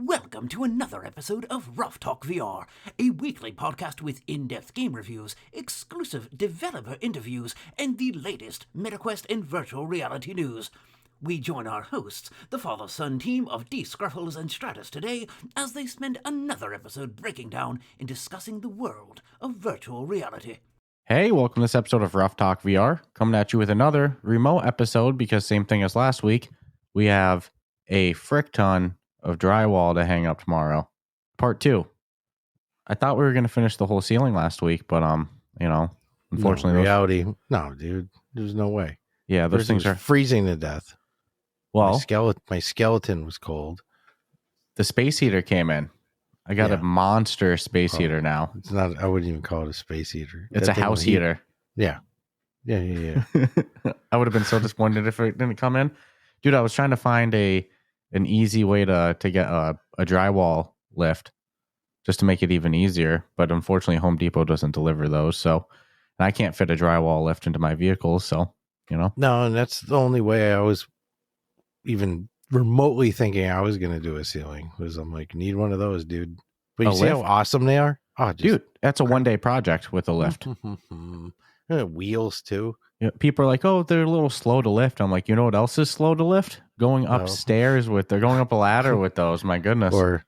Welcome to another episode of Ruff Talk VR, a weekly podcast with in-depth game reviews, exclusive developer interviews, and the latest MetaQuest and virtual reality news. We join our hosts, the father-son team of D. Scruffles and Stratus today, as they spend another episode breaking down and discussing the world of virtual reality. Hey, welcome to this episode of Ruff Talk VR, coming at you with another remote episode because same thing as last week. We have a frick ton of drywall to hang up tomorrow. Part 2. I thought we were going to finish the whole ceiling last week, but unfortunately, no, dude, there's no way. Yeah, those things are freezing to death. Well, my skeleton was cold. The space heater came in. I got a monster space heater now. It's not. I wouldn't even call it a space heater. It's a house heater. Yeah. I would have been so disappointed if it didn't come in, dude. I was trying to find an easy way to get a drywall lift just to make it even easier. But unfortunately, Home Depot doesn't deliver those. So and I can't fit a drywall lift into my vehicle. So, No, and that's the only way I was even remotely thinking I was going to do a ceiling was I'm like, need one of those, dude. But you see how awesome they are? Oh, dude, that's a one-day project with a lift. Wheels too. Yeah, people are like, oh, they're a little slow to lift. I'm like, you know what else is slow to lift? Going upstairs they're going up a ladder with those. My goodness. Or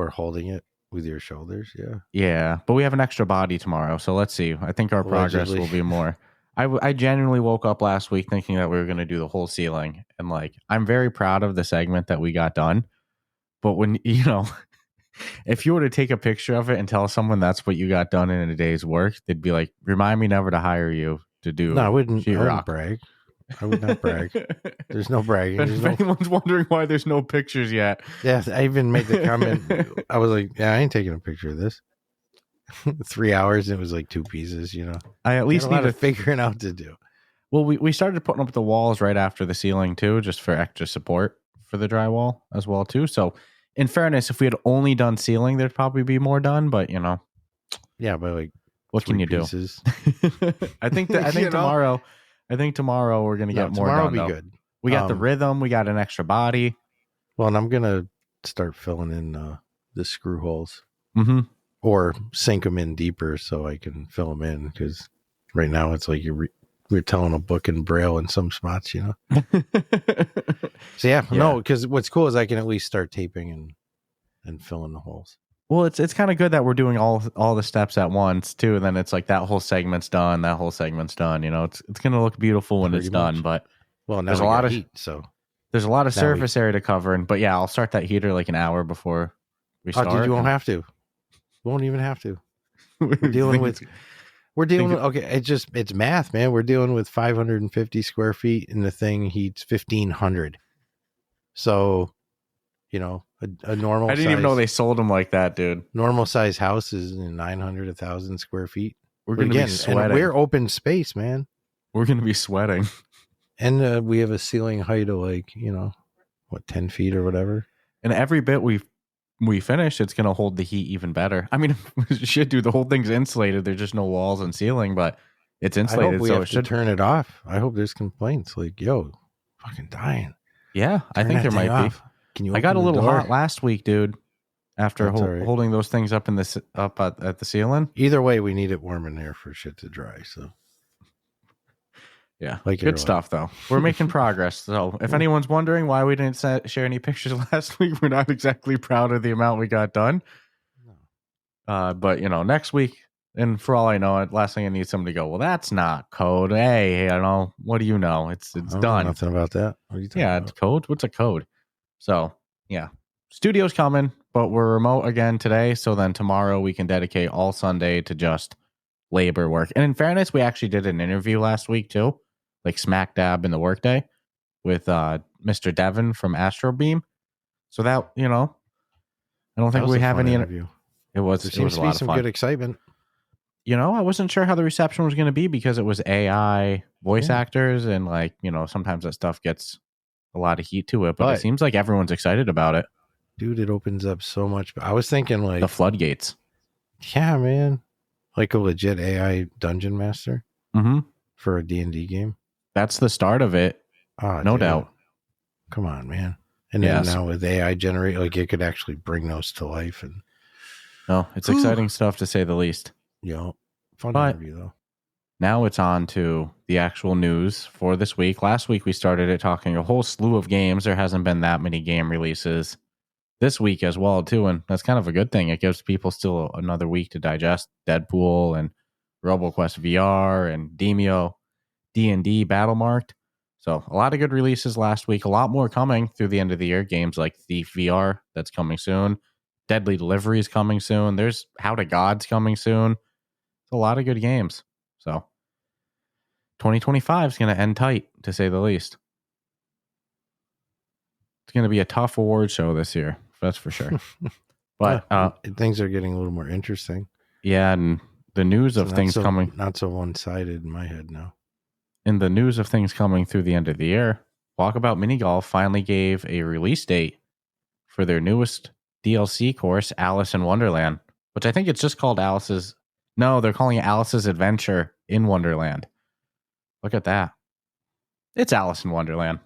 holding it with your shoulders. Yeah. But we have an extra body tomorrow. So let's see. I think our progress will be more. I genuinely woke up last week thinking that we were going to do the whole ceiling. And I'm very proud of the segment that we got done. But when, if you were to take a picture of it and tell someone that's what you got done in a day's work, they'd be like, remind me never to hire you to do. No, I wouldn't brag. I would not brag. There's no bragging. If anyone's wondering why there's no pictures yet. Yeah, I even made the comment. I was like, yeah, I ain't taking a picture of this. 3 hours and it was like 2 pieces, I at least need to figure it out to do. Well, we started putting up the walls right after the ceiling too, just for extra support for the drywall as well too. So in fairness, if we had only done ceiling, there'd probably be more done, but Yeah, but what can you pieces. Do? I think tomorrow we're gonna get more done. Tomorrow will be good. We got the rhythm, we got an extra body. Well, and I'm gonna start filling in the screw holes. Mm-hmm. Or sink them in deeper so I can fill them in, because right now it's like we're telling a book in Braille in some spots, So no, because what's cool is I can at least start taping and filling the holes. Well, it's kind of good that we're doing all the steps at once too, and then it's like that whole segment's done. It's gonna look beautiful when it's done. But now there's a lot of heat, so there's a lot of surface area to cover. But I'll start that heater like an hour before we start. Dude, you won't have to. Won't even have to. We're dealing with it's math, man. We're dealing with 550 square feet and the thing heats 1,500. So, a normal I didn't even know they sold them like that, dude. Normal size house is 900, 1,000 square feet. We're going to be sweating. And we're open space, man. We're going to be sweating. And we have a ceiling height of 10 feet or whatever. And every bit we finish, it's going to hold the heat even better. I mean, shit, dude, the whole thing's insulated. There's just no walls and ceiling, but it's insulated. I hope we have to turn it off. I hope there's complaints like, yo, fucking dying. Yeah, I think there might be. Can you? I got a little hot last week, dude, after holding those things up at the ceiling. Either way, we need it warm in there for shit to dry. So, yeah, good stuff though. We're making progress. So, if anyone's wondering why we didn't share any pictures last week, we're not exactly proud of the amount we got done. But next week, and for all I know, last thing I need somebody to go, well, that's not code. Hey, what do you know? It's done. Know nothing about that. What are you talking about? It's code. What's a code? So studio's coming, but we're remote again today. So then tomorrow we can dedicate all Sunday to just labor work. And in fairness, we actually did an interview last week too, like smack dab in the workday with Mr. Devin from Astro Beam. So that, I don't think we have any interview. It was a lot of fun. Some good excitement. I wasn't sure how the reception was going to be because it was AI voice actors and sometimes that stuff gets a lot of heat to it, but it seems like everyone's excited about it. Dude, it opens up so much. I was thinking the floodgates. Yeah, man. Like a legit AI dungeon master for a D&D game. That's the start of it. Oh, no doubt. Come on, man. And then now with AI generate, like it could actually bring those to life. And it's exciting stuff to say the least. Fun interview though. Now it's on to the actual news for this week. Last week we started it talking a whole slew of games. There hasn't been that many game releases this week as well too, and that's kind of a good thing. It gives people still another week to digest Deadpool and RoboQuest VR and Demio D&D Battlemarked. So a lot of good releases last week. A lot more coming through the end of the year. Games like Thief VR, that's coming soon. Deadly Delivery is coming soon. There's How to Gods coming soon. It's a lot of good games. So 2025 is going to end tight, to say the least. It's going to be a tough award show this year. That's for sure. But things are getting a little more interesting. Yeah, and the news of things coming. Not so one-sided in my head now. In the news of things coming through the end of the year, Walkabout Mini Golf finally gave a release date for their newest DLC course, Alice in Wonderland, which I think it's just called Alice's. No, they're calling it Alice's Adventure in Wonderland. Look at that. It's Alice in Wonderland.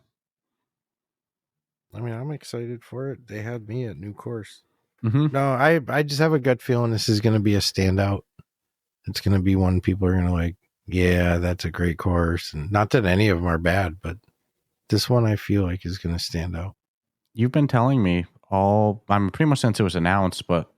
I mean, I'm excited for it. They had me at new course. Mm-hmm. No, I just have a gut feeling this is going to be a standout. It's going to be one people are going to like, yeah, that's a great course. And not that any of them are bad, but this one I feel like is going to stand out. You've been telling me I'm pretty much since it was announced, but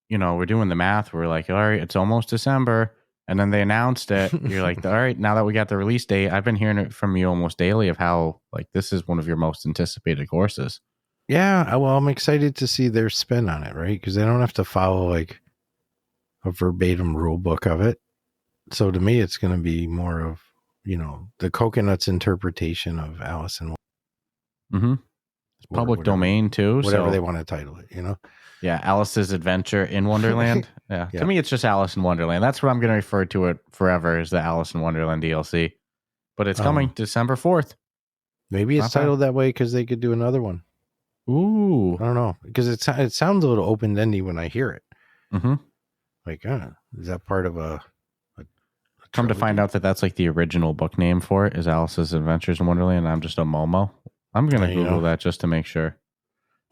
we're doing the math. We're like, all right, it's almost December. And then they announced it. You're like, all right, now that we got the release date, I've been hearing it from you almost daily of how like this is one of your most anticipated courses. Yeah, well, I'm excited to see their spin on it, right? Because they don't have to follow like a verbatim rule book of it. So to me, it's going to be more of, the Coconut's interpretation of Alice in Wonderland. Mm-hmm. It's public domain too. Whatever they want to title it, Yeah, Alice's Adventure in Wonderland. Yeah. To me, it's just Alice in Wonderland. That's what I'm going to refer to it forever, is the Alice in Wonderland DLC. But it's coming December 4th. Maybe it's titled that way because they could do another one. Ooh. I don't know. Because it sounds a little open-ended when I hear it. Mm-hmm. Like, is that part of a Come to find out that that's like the original book name for it is Alice's Adventures in Wonderland, and I'm just a Momo. I'm going to Google that just to make sure.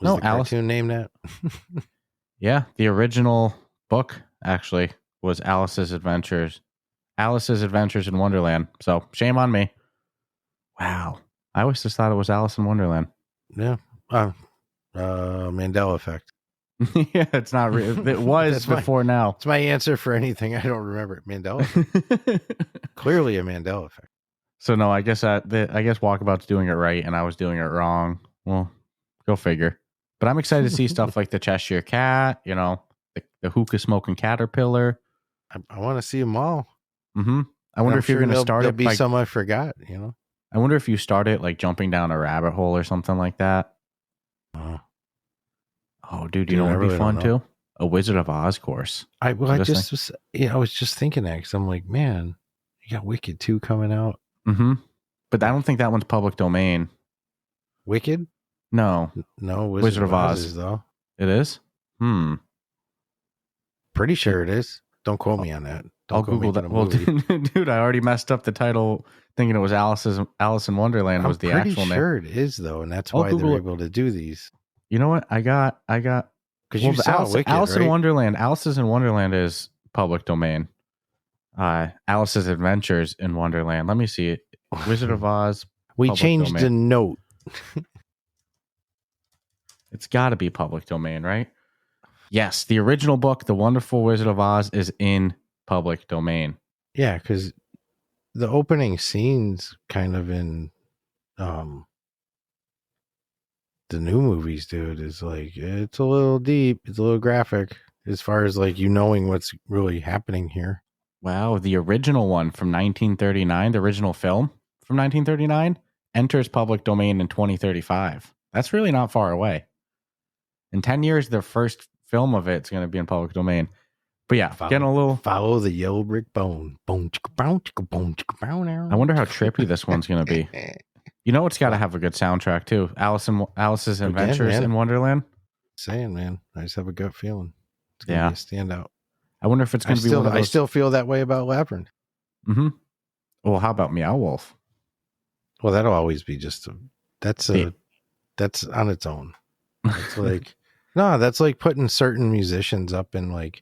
Was the cartoon name that? Yeah, the original book actually was Alice's Adventures in Wonderland. So shame on me. Wow, I always just thought it was Alice in Wonderland. Yeah, Mandela effect. Yeah, it's not real. It was before now. It's my answer for anything I don't remember. Mandela effect. Clearly a Mandela effect. So no, I guess Walkabout's doing it right, and I was doing it wrong. Well, go figure. But I'm excited to see stuff like the Cheshire Cat, the hookah smoking caterpillar. I want to see them all. Mm-hmm. I wonder if you're going to start it. There'll be like, some I forgot, I wonder if you start it like jumping down a rabbit hole or something like that. Oh, dude, you know what would be fun too? A Wizard of Oz course. I was just thinking that because I'm like, man, you got Wicked 2 coming out. Mm-hmm. But I don't think that one's public domain. Wicked? No, Wizard of Oz is, though. It is? Pretty sure it is. Don't quote me on that. I'll Google that. Well, dude, I already messed up the title thinking it was Alice in Wonderland was the actual name. I'm pretty sure it is, though, and that's why they're able to do these. You know what? I got because you saw Wicked, Alice right? in Wonderland. Alice's in Wonderland is public domain. Alice's Adventures in Wonderland. Let me see it. Wizard of Oz. We changed the note. It's got to be public domain, right? Yes, the original book, The Wonderful Wizard of Oz, is in public domain. Yeah, because the opening scenes kind of in the new movies, dude, is like, it's a little deep. It's a little graphic as far as like knowing what's really happening here. Wow, the original one from 1939, the original film from 1939, enters public domain in 2035. That's really not far away. In 10 years, the first film of it's going to be in public domain. But yeah, getting a little... Follow the yellow brick bone. I wonder how trippy this one's going to be. You know it's got to have a good soundtrack, too. Alice's Adventures in Wonderland. Saying, man, I just have a gut feeling. It's going to be a standout. I wonder if it's going to be one of those... I still feel that way about Labyrinth. Mm-hmm. Well, how about Meow Wolf? Well, that'll always be just that's a that's on its own. It's like, no, that's like putting certain musicians up in like,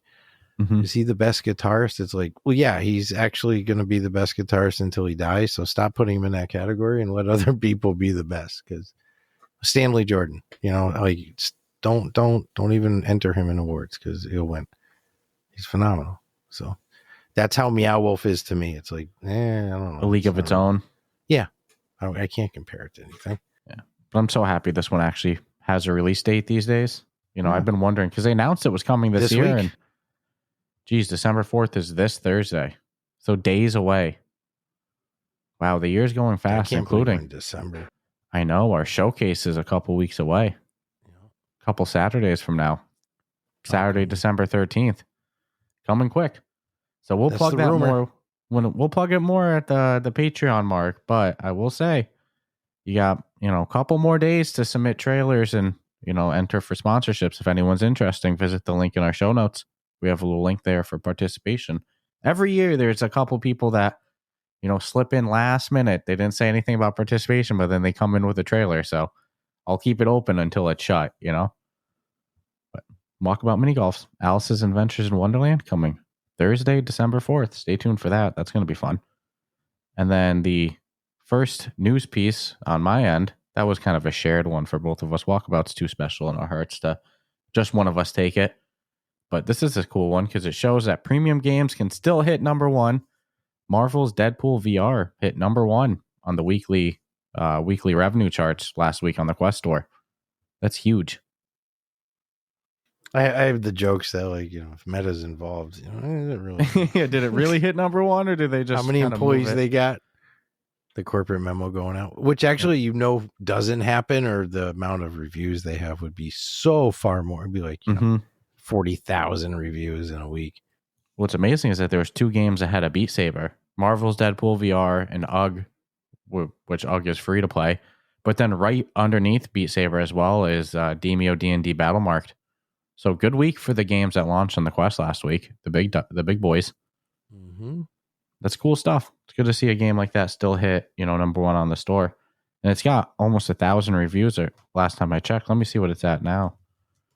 is he the best guitarist? It's like, well, yeah, he's actually going to be the best guitarist until he dies. So stop putting him in that category and let other people be the best. Because Stanley Jordan, like don't even enter him in awards because he'll win. He's phenomenal. So that's how Meow Wolf is to me. It's like, I don't know. A league of its own. Yeah, I can't compare it to anything. Yeah, but I'm so happy this one actually has a release date these days. I've been wondering because they announced it was coming this year, week? And geez, December 4th is this Thursday, so days away. Wow, the year's going fast, including in December. I know our showcase is a couple weeks away, a couple Saturdays from now. Saturday, December 13th, coming quick. So we'll plug that more we'll plug it more at the Patreon mark. But I will say, you got a couple more days to submit trailers and enter for sponsorships. If anyone's interested, visit the link in our show notes. We have a little link there for participation. Every year, there's a couple people that slip in last minute. They didn't say anything about participation, but then they come in with a trailer. So I'll keep it open until it's shut. But Walkabout Mini Golfs, Alice's Adventures in Wonderland, coming Thursday, December 4th. Stay tuned for that. That's going to be fun. And then the first news piece on my end, that was kind of a shared one for both of us. Walkabout's too special in our hearts to just one of us take it. But this is a cool one because it shows that premium games can still hit number one. Marvel's Deadpool VR hit number one on the weekly revenue charts last week on the Quest Store. That's huge. I have the jokes that if Meta's involved, is it really? Yeah, did it really hit number one, or did they just how many employees they got? The corporate memo going out, which actually doesn't happen, or the amount of reviews they have would be so far more. It'd be like 40,000 reviews in a week. What's amazing is that there was two games ahead of Beat Saber, Marvel's Deadpool VR and UGG, which UGG is free to play. But then right underneath Beat Saber as well is Demio D&D Battlemarked. So good week for the games that launched on the Quest last week, the big boys. That's cool stuff. It's good to see a game like that still hit, number one on the store. And it's got almost 1,000 reviews last time I checked. Let me see what it's at now.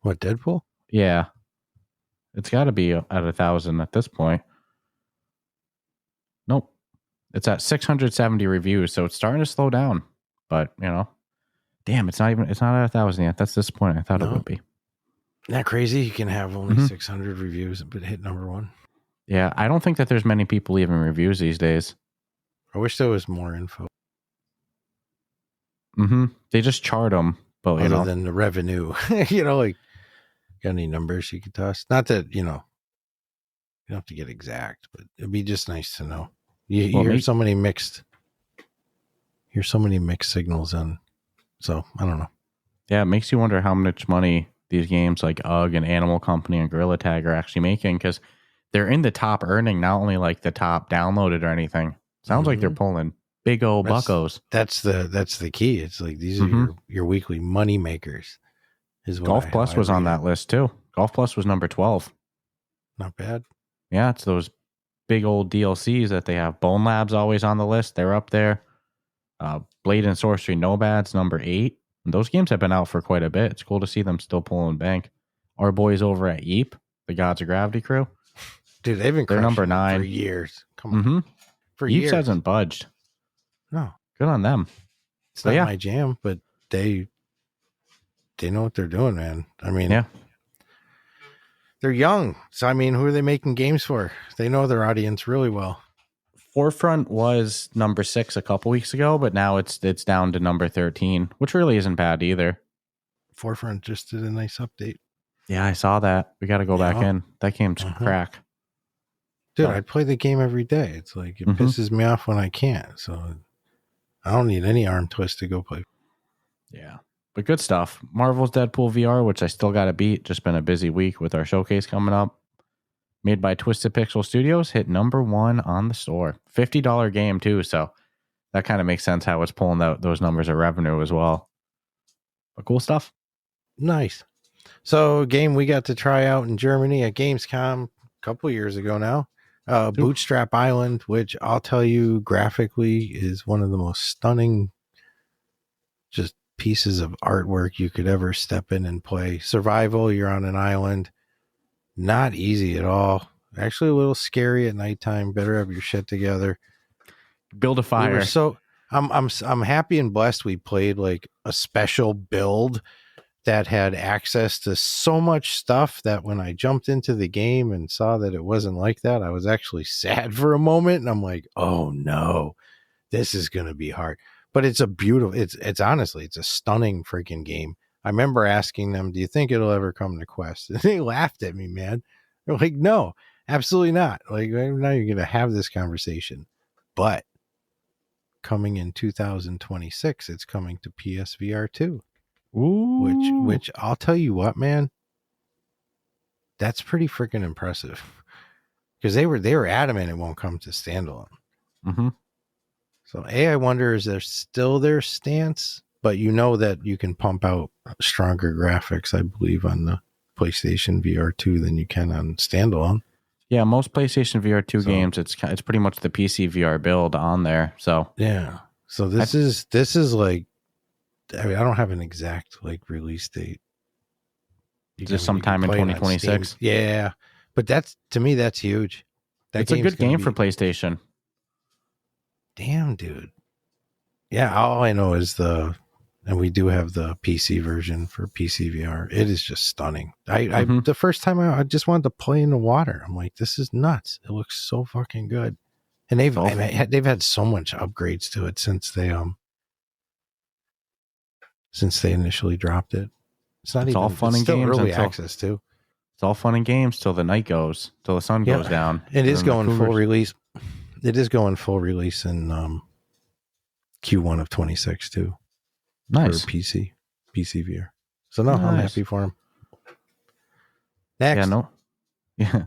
What, Deadpool? Yeah. It's got to be at 1,000 at this point. Nope. It's at 670 reviews, so it's starting to slow down. But, damn, it's not at 1,000 yet. That's disappointing. I thought it would be. Isn't that crazy? You can have only 600 reviews but hit number one. Yeah, I don't think that there's many people leaving reviews these days. I wish there was more info. They just chart them, but other than the revenue, got any numbers you could toss? Not that you don't have to get exact, but it'd be just nice to know. You hear so many mixed signals on. So I don't know. Yeah, it makes you wonder how much money these games like UGG and Animal Company and Gorilla Tag are actually making, because they're in the top earning, not only like the top downloaded or anything. Sounds like they're pulling big old buckos. That's the key. It's like these are your weekly money makers. Golf Plus was on that list too. Golf Plus was number 12. Not bad. Yeah, it's those big old DLCs that they have. Bone Lab's always on the list. They're up there. Blade and Sorcery Nomad's number 8. And those games have been out for quite a bit. It's cool to see them still pulling bank. Our boys over at Yeep, the Gods of Gravity crew. Dude, they've been number 9 for years. Come on. For Yeeps years. hasn't budged. No. Good on them. It's not my jam, but they know what they're doing, man. I mean, they're young. So, I mean, who are they making games for? They know their audience really well. Forefront was number 6 a couple weeks ago, but now it's down to number 13, which really isn't bad either. Forefront just did a nice update. Yeah, I saw that. We got to go back in. That game's crack. Dude, I play the game every day. It's like, it pisses me off when I can't. So I don't need any arm twist to go play. Yeah, but good stuff. Marvel's Deadpool VR, which I still got to beat. Just been a busy week with our showcase coming up. Made by Twisted Pixel Studios, hit number 1 on the store. $50 game too, so that kind of makes sense how it's pulling out those numbers of revenue as well. But cool stuff. Nice. So, a game we got to try out in Germany at Gamescom a couple years ago now. Bootstrap Island, which I'll tell you graphically is one of the most stunning just pieces of artwork you could ever step in and play. Survival, you're on an island. Not easy at all. Actually a little scary at nighttime. Better have your shit together. Build a fire. I'm happy and blessed we played like a special build that had access to so much stuff that when I jumped into the game and saw that it wasn't like that, I was actually sad for a moment. And I'm like, oh no, this is going to be hard. But it's a beautiful, it's honestly, it's a stunning freaking game. I remember asking them, do you think it'll ever come to Quest? And they laughed at me, man. They're like, no, absolutely not. Like, now you're going to have this conversation. But coming in 2026, it's coming to PSVR2. Ooh. Which I'll tell you what, man, that's pretty freaking impressive. Because they were adamant it won't come to standalone. Mm-hmm. So I wonder, is there still their stance? But you know that you can pump out stronger graphics, I believe, on the PlayStation VR2 than you can on standalone. Yeah, most PlayStation VR2 games, it's pretty much the PCVR build on there. So yeah, so this is like, I mean, I don't have an exact like release date. Just sometime in 2026. Yeah, but to me that's huge. It's a good game for PlayStation. Damn, dude. Yeah, all I know is and we do have the PC version for PCVR. It is just stunning. I the first time I just wanted to play in the water. I'm like, this is nuts. It looks so fucking good. And they've had so much upgrades to it since they initially dropped it. It's all fun and games. Early access too. It's all fun and games till the night goes, till the sun goes down. It is going full release. It is going full release in Q1 of 26 too. Nice. For PCVR. So no, I'm happy for him. Next. Yeah, no. Yeah.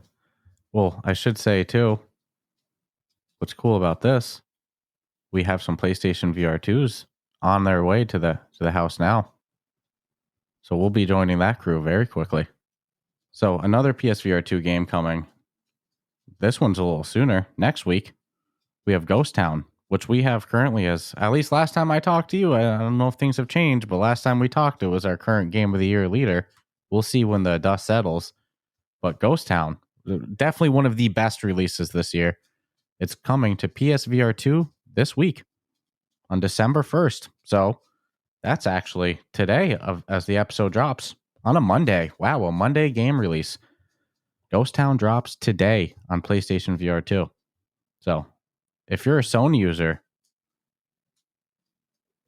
Well, I should say too, what's cool about this, we have some PlayStation VR2s on their way to the house now. So we'll be joining that crew very quickly. So another PSVR2 game coming. This one's a little sooner. Next week, we have Ghost Town, which we have currently as, at least last time I talked to you, I don't know if things have changed, but last time we talked, it was our current Game of the Year leader. We'll see when the dust settles. But Ghost Town, definitely one of the best releases this year. It's coming to PSVR2 this week on December 1st. So that's actually today as the episode drops on a Monday. Wow, a Monday game release. Ghost Town drops today on PlayStation VR2. So if you're a Sony user,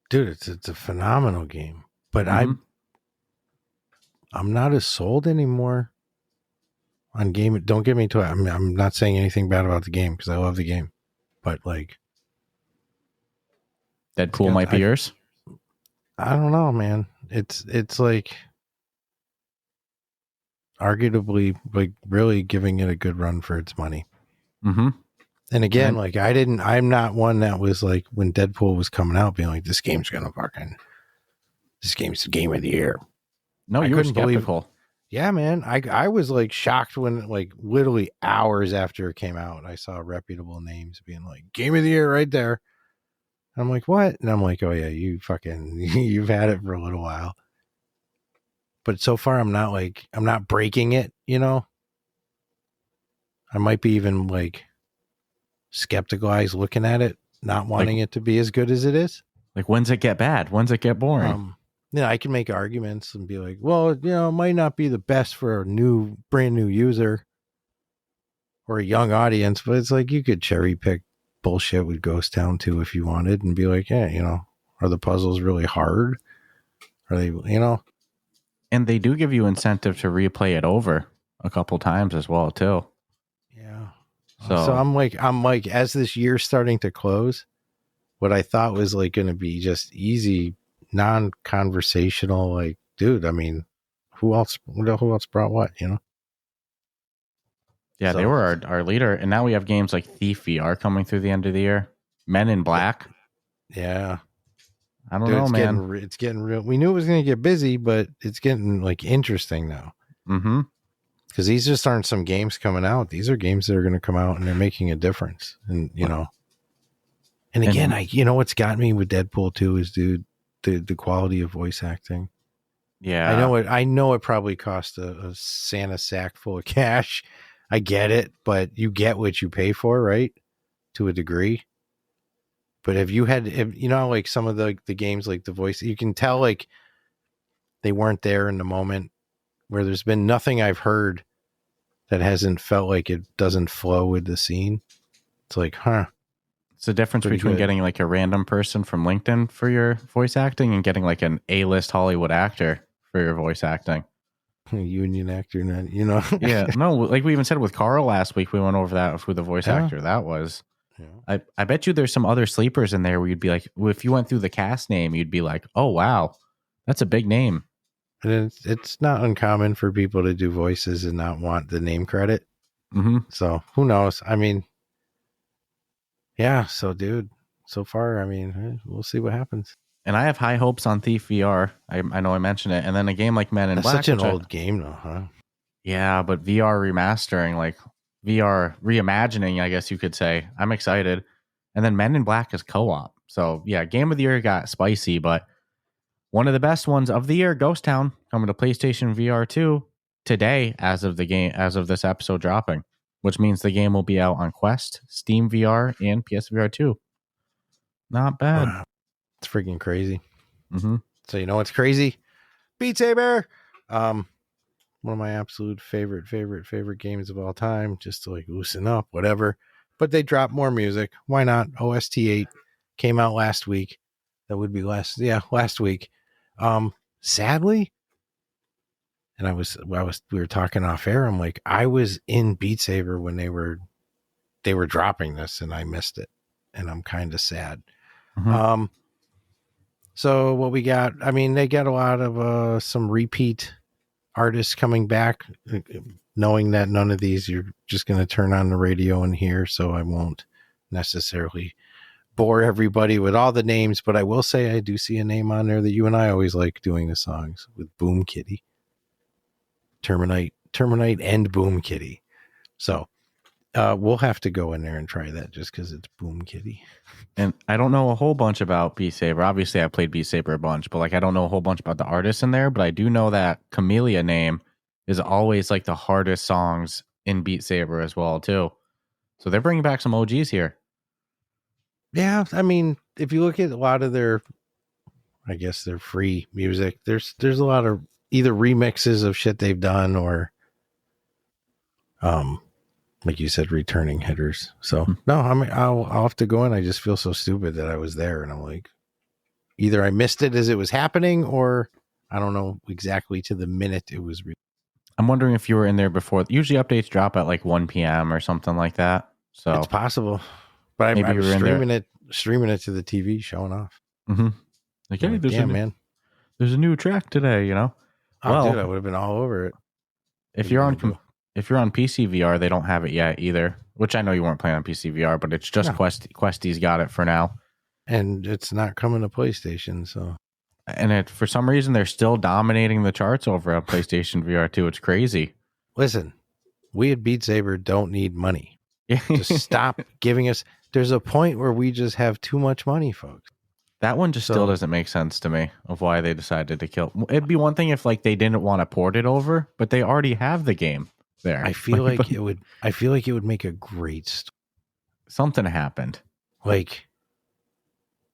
dude, it's a phenomenal game. But I'm not as sold anymore on game. Don't get me to it. I'm not saying anything bad about the game because I love the game. But like, Deadpool might be yours. I don't know, man. It's like arguably like really giving it a good run for its money. Mm-hmm. And again, like I'm not one that was like when Deadpool was coming out being like, this game's the game of the year. No, you were skeptical. Yeah, man. I was like shocked when like literally hours after it came out, I saw reputable names being like, game of the year right there. I'm like, what? And I'm like, oh yeah, you've had it for a little while. But so far I'm not breaking it, you know? I might be even like skeptical eyes looking at it, not wanting it to be as good as it is. Like, when's it get bad? When's it get boring? I can make arguments and be like, well, it might not be the best for a brand new user or a young audience, but it's like you could cherry pick bullshit with Ghost Town too if you wanted and be like, yeah, are the puzzles really hard? Are they, And they do give you incentive to replay it over a couple times as well too. Yeah. So I'm like, as this year's starting to close, what I thought was like going to be just easy, non-conversational, like, dude, I mean, who else brought what, Yeah, so, they were our leader. And now we have games like Thief VR coming through the end of the year. Men in Black. Yeah. I don't know, man. It's getting real. We knew it was going to get busy, but it's getting like interesting now. Mm-hmm. Because these just aren't some games coming out. These are games that are going to come out and they're making a difference. And, and again, what's got me with Deadpool 2 is, dude, the quality of voice acting. Yeah. I know it probably cost a Santa sack full of cash. I get it, but you get what you pay for, right? To a degree. But if you know, like some of the games, like the voice, you can tell like they weren't there in the moment, where there's been nothing I've heard that hasn't felt like it doesn't flow with the scene. It's like, It's the difference between getting like a random person from LinkedIn for your voice acting and getting like an A-list Hollywood actor for your voice acting. Union actor, not, you know. Yeah, no, like we even said with Carl last week, we went over that with the voice actor. That was, I bet you there's some other sleepers in there where you'd be like, if you went through the cast name, you'd be like, oh wow, that's a big name. And it's not uncommon for people to do voices and not want the name credit. Mm-hmm. So who knows? I mean, yeah. So, dude, so far, I mean, we'll see what happens. And I have high hopes on Thief VR. I know I mentioned it. And then a game like Men in Black. Such an old game, though, huh? Yeah, but VR remastering, like VR reimagining, I guess you could say. I'm excited. And then Men in Black is co-op. So, yeah, Game of the Year got spicy, but one of the best ones of the year, Ghost Town, coming to PlayStation VR2 today as of this episode dropping, which means the game will be out on Quest, Steam VR, and PSVR2. Not bad. Wow. It's freaking crazy. Mm-hmm. So you know what's crazy? Beat Saber. One of my absolute favorite games of all time, just to like loosen up, whatever. But they dropped more music. Why not? OST 8 came out last week. That would be last week. Sadly, and we were talking off air. I'm like, I was in Beat Saber when they were dropping this, and I missed it, and I'm kind of sad. Mm-hmm. So what we got? I mean, they got a lot of some repeat artists coming back, knowing that none of these you're just going to turn on the radio and hear. So I won't necessarily bore everybody with all the names, but I will say I do see a name on there that you and I always like doing the songs with, Boom Kitty, Terminite and Boom Kitty. So we'll have to go in there and try that just because it's Boom Kitty. And I don't know a whole bunch about Beat Saber. Obviously, I played Beat Saber a bunch, but like I don't know a whole bunch about the artists in there. But I do know that Camellia name is always like the hardest songs in Beat Saber as well too. So they're bringing back some OGs here. Yeah, I mean, if you look at a lot of their, I guess their free music, there's a lot of either remixes of shit they've done or, like you said, returning headers. So no, I mean, I'll have to go in. I just feel so stupid that I was there, and I'm like, either I missed it as it was happening, or I don't know exactly to the minute it was. I'm wondering if you were in there before. Usually updates drop at like 1 p.m. or something like that. So it's possible. But I was streaming it to the TV, showing off. Mm-hmm. Like, hey, there's a new track today, you know? Oh, dude, I would have been all over it. If you're on PCVR, they don't have it yet either, which I know you weren't playing on PCVR, but it's just Questy's got it for now. And it's not coming to PlayStation, so. And for some reason, they're still dominating the charts over at PlayStation VR2. It's crazy. Listen, we at Beat Saber don't need money. Just stop giving us. There's a point where we just have too much money, folks. That one just still doesn't make sense to me of why they decided to kill. It'd be one thing if like they didn't want to port it over, but they already have the game there. I feel like it would. I feel like it would make a great story. Something happened. Like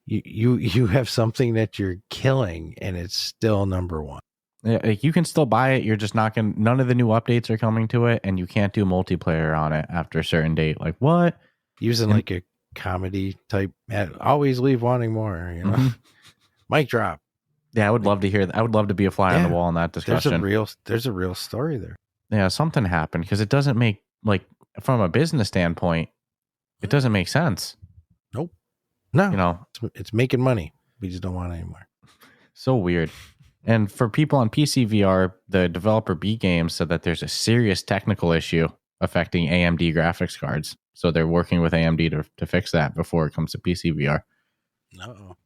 you have something that you're killing, and it's still number one. Yeah, like you can still buy it. You're just not going. None of the new updates are coming to it, and you can't do multiplayer on it after a certain date. Like what? Using like a comedy type. Always leave wanting more. You know, mic drop. Yeah, I would love to hear that. I would love to be a fly on the wall in that discussion. There's a real story there. Yeah, something happened because it doesn't make like from a business standpoint, it doesn't make sense. Nope. No, you know, it's making money. We just don't want it anymore. So weird. And for people on PCVR, the developer B Games said that there's a serious technical issue affecting AMD graphics cards. So they're working with AMD to fix that before it comes to PCVR. Uh-oh.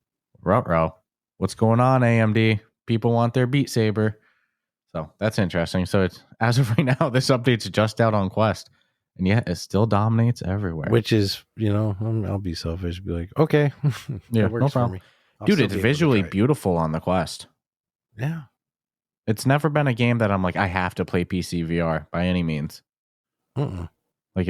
Ruh-roh. What's going on, AMD? People want their Beat Saber. So that's interesting. So it's as of right now, this update's just out on Quest. And yet it still dominates everywhere. Which is, you know, I'll be selfish. Be like, okay. Yeah, that works no problem. for me. Dude, it's visually beautiful on the Quest. Yeah. It's never been a game that I'm like, I have to play PCVR by any means. Like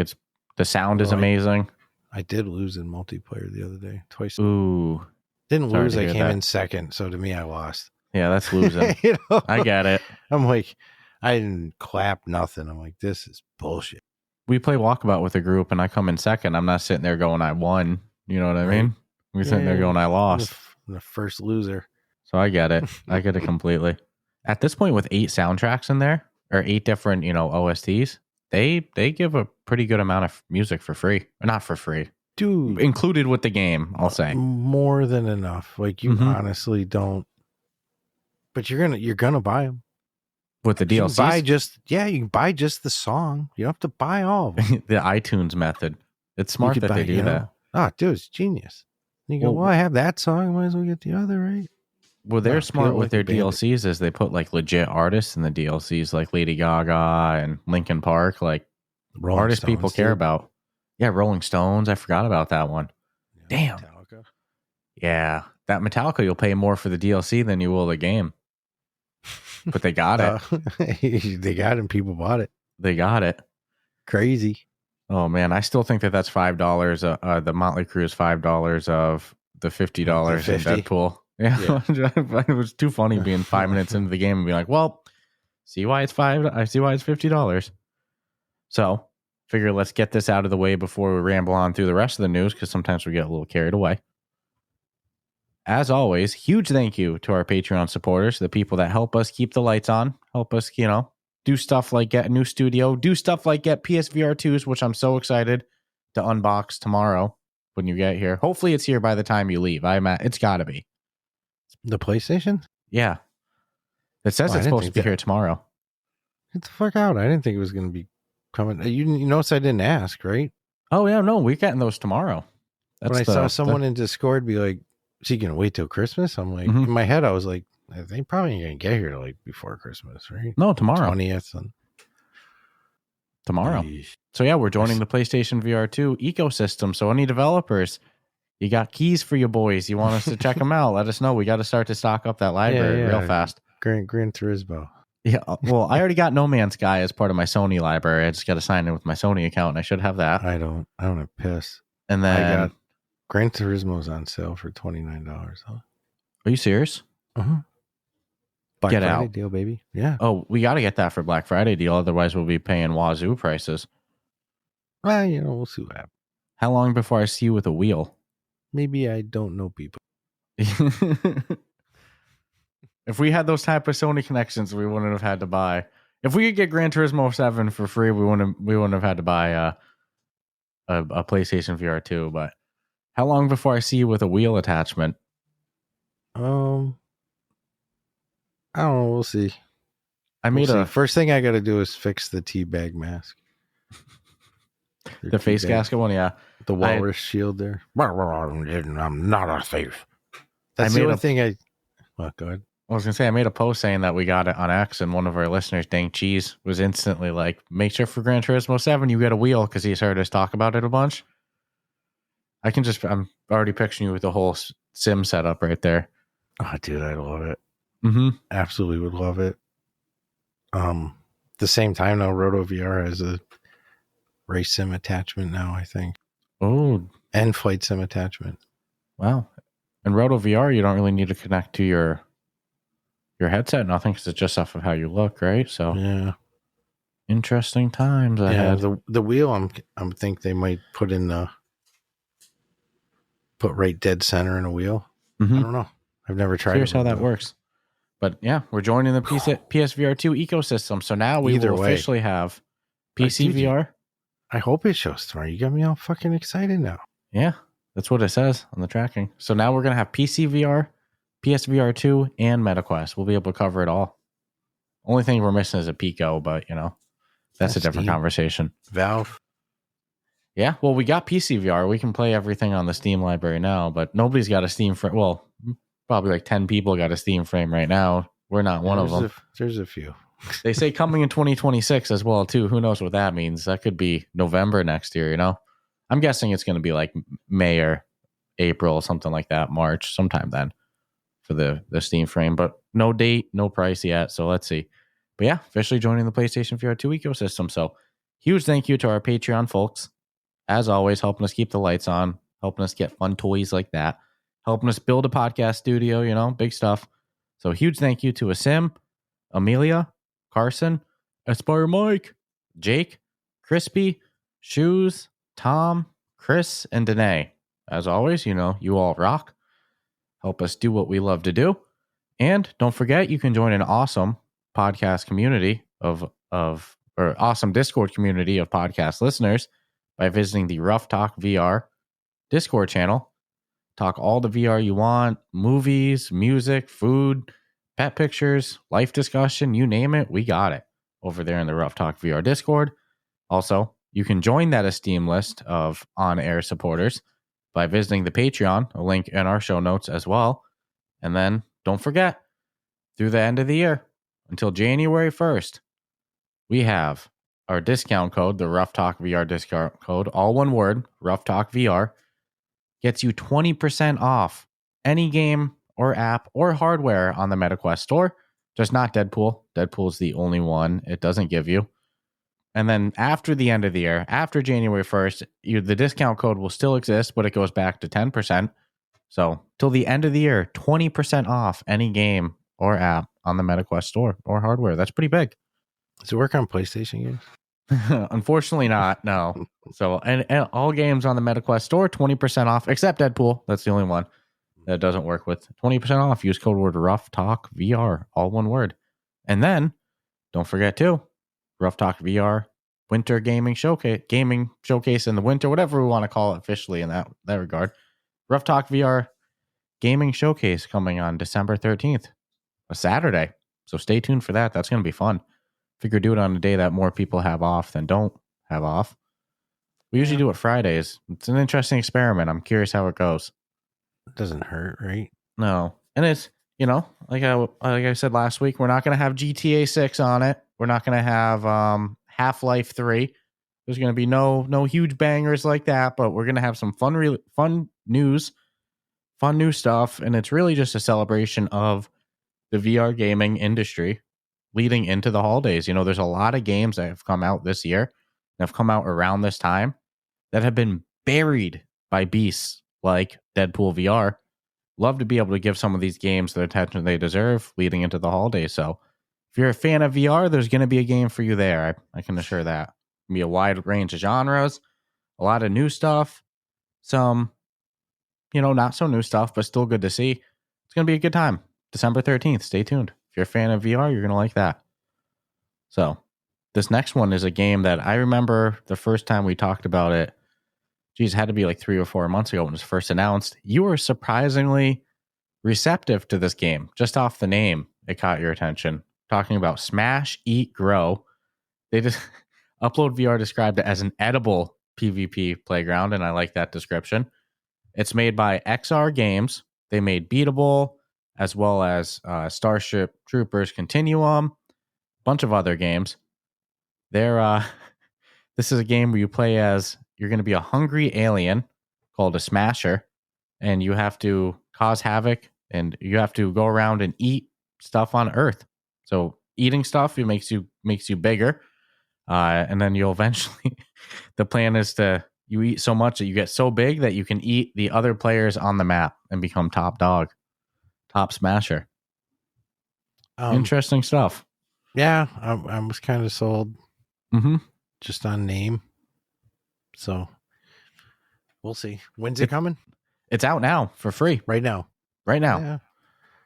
the sound is amazing. I did lose in multiplayer the other day, twice. Ooh. Didn't lose, I came in second, so to me I lost. Yeah, that's losing. I get it. I'm like, I didn't clap nothing. I'm like, this is bullshit. We play Walkabout with a group and I come in second. I'm not sitting there going, I won. You know what I mean? We're sitting there going, I lost. I'm the first loser. So I get it. I get it completely. At this point, with 8 soundtracks in there, or 8 different, OSTs, they give a pretty good amount of music for free. Or not for free. Dude. Included with the game, I'll say. More than enough. Like, you honestly don't. But you're gonna buy them. With the DLCs? You can buy just the song. You don't have to buy all of them. The iTunes method. It's smart that they do that. Oh, dude, it's genius. You go, well, I have that song. Might as well get the other, right? Well, they're smart with their DLCs as they put like legit artists in the DLCs, like Lady Gaga and Linkin Park, like artists people care about. Yeah, Rolling Stones. I forgot about that one. Damn. Metallica. Yeah, that Metallica, you'll pay more for the DLC than you will the game. But they got it. They got it and people bought it. They got it. Crazy. Oh, man. I still think that's $5. The Motley Crue is $5 of the $50 in Deadpool. Yeah. It was too funny being 5 minutes into the game and being like, well, see why it's $50. So figure let's get this out of the way before we ramble on through the rest of the news, because sometimes we get a little carried away. As always, huge thank you to our Patreon supporters, the people that help us keep the lights on, help us, do stuff like get a new studio, do stuff like get PSVR2s, which I'm so excited to unbox tomorrow when you get here. Hopefully it's here by the time you leave. It's got to be. The PlayStation? Yeah. It says it's supposed to be here tomorrow. Get the fuck out. I didn't think it was going to be coming. You notice I didn't ask, right? Oh, yeah. No, we're getting those tomorrow. When I saw someone in Discord be like, so you going to wait till Christmas? I'm like, in my head, I was like, they probably ain't going to get here till before Christmas, right? No, tomorrow. 20th. Tomorrow. So, yeah, we're joining the PlayStation VR2 ecosystem. So, any developers, you got keys for your boys. You want us to check them out? Let us know. We got to start to stock up that library real fast. Gran Turismo. Yeah. Well, I already got No Man's Sky as part of my Sony library. I just got to sign in with my Sony account, and I should have that. I don't have piss. And then I got Gran Turismo's on sale for $29. Huh? Are you serious? Black Get Friday out deal, baby. Yeah. Oh, we got to get that for Black Friday deal. Otherwise, we'll be paying wazoo prices. Well, we'll see what happens. How long before I see you with a wheel? Maybe I don't know people. If we had those type of Sony connections, we wouldn't have had to buy. If we could get Gran Turismo 7 for free, we wouldn't have had to buy a PlayStation VR 2. But how long before I see you with a wheel attachment? I don't know. We'll see. First thing I got to do is fix the teabag mask. The face gasket one, yeah. The walrus shield there. I'm not a thief. That's the only thing Well, go ahead. I was going to say, I made a post saying that we got it on X, and one of our listeners, Dank Cheese, was instantly like, make sure for Gran Turismo 7 you get a wheel, because he's heard us talk about it a bunch. I'm already picturing you with the whole sim setup right there. Oh, dude, I love it. Absolutely would love it. The same time now, Roto VR has a race sim attachment now, I think. Oh. And flight sim attachment. Wow. In Roto VR, you don't really need to connect to your headset, nothing, because it's just off of how you look, right? So yeah, interesting times ahead. Yeah, the wheel, I'm think they might put right dead center in a wheel. I don't know. I've never tried. Here's how that works. But yeah, we're joining the PSVR2 ecosystem. So now we will officially have PCVR. I hope it shows tomorrow. You got me all fucking excited now. Yeah, that's what it says on the tracking. So now we're gonna have PCVR, PSVR2, and MetaQuest. We'll be able to cover it all. Only thing we're missing is a Pico, but that's a different conversation. Valve. Yeah, well, we got PCVR. We can play everything on the Steam library now, but nobody's got a Steam frame. Well, probably like 10 people got a Steam frame right now. We're not one of them. There's a few. They say coming in 2026 as well, too. Who knows what that means? That could be November next year, I'm guessing it's going to be like May or April, something like that, March, sometime then. for the Steam frame, but no date, no price yet. So let's see. But yeah, officially joining the PlayStation VR2 ecosystem. So huge thank you to our Patreon folks. As always, helping us keep the lights on, helping us get fun toys like that, helping us build a podcast studio, big stuff. So huge thank you to Asim, Amelia, Carson, Aspire Mike, Jake, Crispy, Shoes, Tom, Chris, and Danae. As always, you all rock. Help us do what we love to do. And don't forget, you can join an awesome podcast community or awesome Discord community of podcast listeners by visiting the Ruff Talk VR Discord channel. Talk all the VR you want, movies, music, food, pet pictures, life discussion, you name it, we got it over there in the Ruff Talk VR Discord. Also, you can join that esteemed list of on-air supporters by visiting the Patreon, a link in our show notes as well. And then don't forget, through the end of the year, until January 1st, we have our discount code, the Ruff Talk VR discount code, all one word, Ruff Talk VR, gets you 20% off any game or app or hardware on the MetaQuest store. Just not Deadpool. Deadpool's the only one it doesn't give you. And then after the end of the year, after January 1st, the discount code will still exist, but it goes back to 10%. So till the end of the year, 20% off any game or app on the MetaQuest store or hardware. That's pretty big. Does it work on PlayStation games? Unfortunately not, no. So and all games on the MetaQuest store, 20% off, except Deadpool. That's the only one that doesn't work with 20% off. Use code word Ruff Talk VR, all one word. And then don't forget too, Ruff Talk VR Winter Gaming Showcase in the winter, whatever we want to call it officially in that regard. Ruff Talk VR Gaming Showcase coming on December 13th, a Saturday. So stay tuned for that. That's going to be fun. Figure do it on a day that more people have off than don't have off. We usually do it Fridays. It's an interesting experiment. I'm curious how it goes. It doesn't hurt, right? No. And it's, like I said last week, we're not going to have GTA 6 on it. We're not going to have Half-Life 3. There's going to be no huge bangers like that, but we're going to have some fun news, fun new stuff, and it's really just a celebration of the VR gaming industry leading into the holidays. There's a lot of games that have come out this year that have come out around this time that have been buried by beasts like Deadpool VR. Love to be able to give some of these games the attention they deserve leading into the holidays. So if you're a fan of VR, there's going to be a game for you there. I can assure that. Be a wide range of genres, a lot of new stuff, some, not so new stuff, but still good to see. It's going to be a good time. December 13th. Stay tuned. If you're a fan of VR, you're going to like that. So this next one is a game that I remember the first time we talked about it. Geez, it had to be like 3 or 4 months ago when it was first announced. You were surprisingly receptive to this game. Just off the name, it caught your attention. Talking about Smash, Eat, Grow. They just Upload VR described it as an edible PvP playground, and I like that description. It's made by XR Games. They made Beatable, as well as Starship Troopers Continuum, a bunch of other games. This is a game where you play as, you're going to be a hungry alien called a Smasher, and you have to cause havoc, and you have to go around and eat stuff on Earth. So eating stuff, it makes you bigger, and then you'll eventually, the plan is to, you eat so much that you get so big that you can eat the other players on the map and become top dog, top smasher. Interesting stuff. Yeah, I was kind of sold just on name. So we'll see. When's it coming? It's out now for free. Right now. Yeah.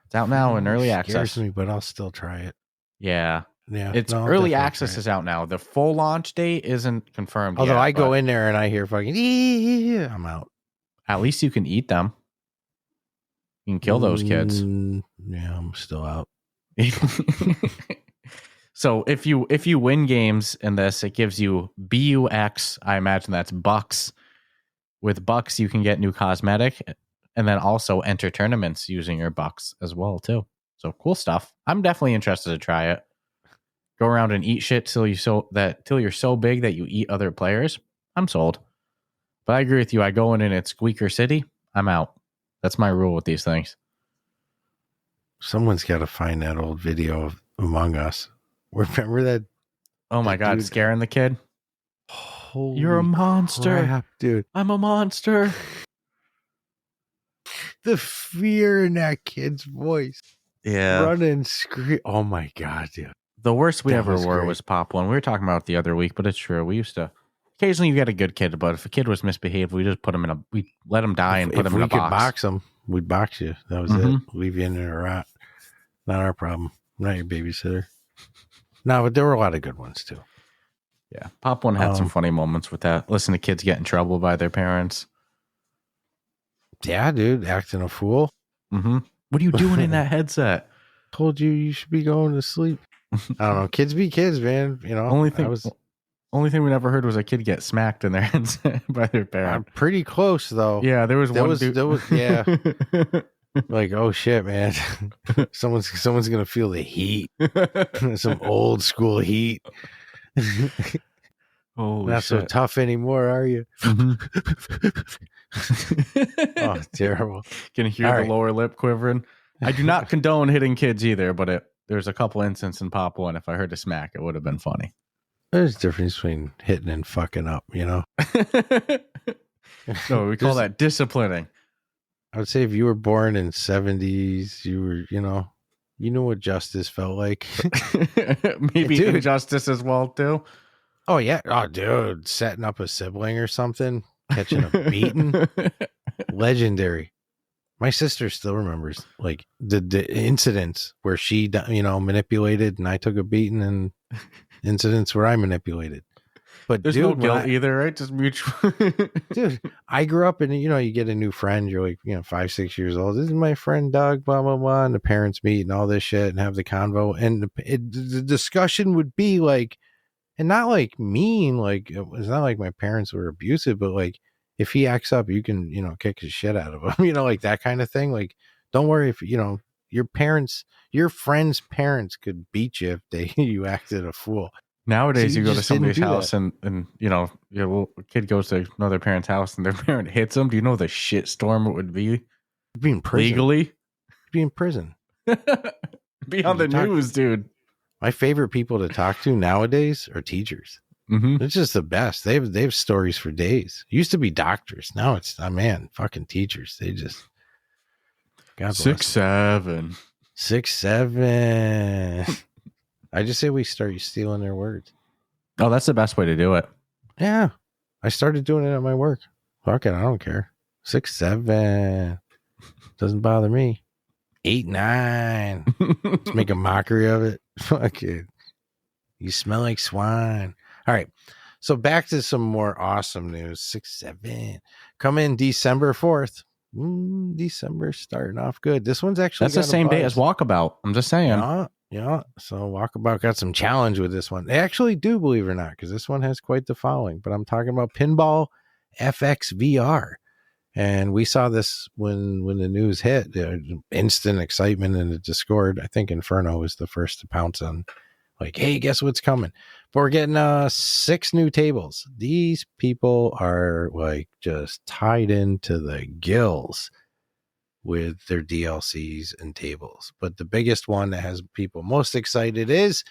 It's out now in early access. Scares me, but I'll still try it. Yeah. Yeah. It's early access is out now. The full launch date isn't confirmed Although yet, I go in there and I hear fucking, I'm out. At least you can eat them. You can kill those kids. Yeah, I'm still out. So if you win games in this, it gives you BUX. I imagine that's bucks. With bucks, you can get new cosmetic, and then also enter tournaments using your bucks as well too. So cool stuff. I'm definitely interested to try it. Go around and eat shit till you're so big that you eat other players. I'm sold. But I agree with you. I go in and it's Squeaker City. I'm out. That's my rule with these things. Someone's got to find that old video of Among Us. Remember that? Oh my God, dude, scaring the kid. Holy You're a monster, crap, dude. I'm a monster. The fear in that kid's voice. Yeah. Running, scream. Oh my God, dude. The worst we That ever was were great. was Pop One. We were talking about it the other week, but it's true. We used to occasionally you get a good kid, but if a kid was misbehaved, we just put him we let him die and put him in a box. If we could box him, we'd box you. That was it. Leave you in there a rot. Not our problem. Not your babysitter. No, but there were a lot of good ones too. Yeah, Pop One had some funny moments with that. Listen to kids get in trouble by their parents. Yeah, dude, acting a fool. Mm-hmm. What are you doing in that headset? Told you should be going to sleep. I don't know. Kids be kids, man. You know, only thing we never heard was a kid get smacked in their headset by their parent. I'm pretty close though. Yeah, there was yeah. Like, oh shit, man. someone's gonna feel the heat. Some old school heat. Not so tough anymore, are you? Oh, terrible. Can you hear the lower lip quivering? I do not condone hitting kids either, but there's a couple instances in Pop One. If I heard a smack, it would have been funny. There's a difference between hitting and fucking up, you know? No, we call that disciplining. I would say if you were born in 70s, you were, you know what justice felt like. Maybe injustice as well, too. Oh, yeah. Oh, dude, setting up a sibling or something, catching a beating. Legendary. My sister still remembers like the incidents where she, manipulated and I took a beating, and incidents where I manipulated. But there's no guilt either, right? Just mutual. Dude, I grew up and, you get a new friend. You're like, 5-6 years old. This is my friend Doug, blah, blah, blah. And the parents meet and all this shit and have the convo. And the discussion would be like, and not like mean, like it's not like my parents were abusive, but like, if he acts up, you can, kick his shit out of him, like that kind of thing. Like, don't worry if, your friend's parents could beat you if you acted a fool. Nowadays, so you go to somebody's house and your little kid goes to another parent's house and their parent hits them. Do you know the shit storm it would be? Be in prison. Legally? Be in prison. Be on the news, dude. My favorite people to talk to nowadays are teachers. Mm-hmm. It's just the best. They have stories for days. It used to be doctors. Now it's fucking teachers. They just God 6'7". 6'7". I just say we start stealing their words. Oh, that's the best way to do it. Yeah, I started doing it at my work. Fuck it, I don't care. 6'7" doesn't bother me. 8'9". Let's make a mockery of it. Fuck it. You smell like swine. All right. So back to some more awesome news. 6'7". Come in December 4th. December starting off good. This one's actually that's the same day as Walkabout. I'm just saying. Yeah. So Walkabout got some challenge with this one. They actually do, believe it or not, because this one has quite the following. But I'm talking about Pinball FX VR. And we saw this when the news hit. Instant excitement in the Discord. I think Inferno was the first to pounce on, like, hey, guess what's coming? But we're getting 6 new tables. These people are like just tied into the gills with their DLCs and tables. But the biggest one that has people most excited is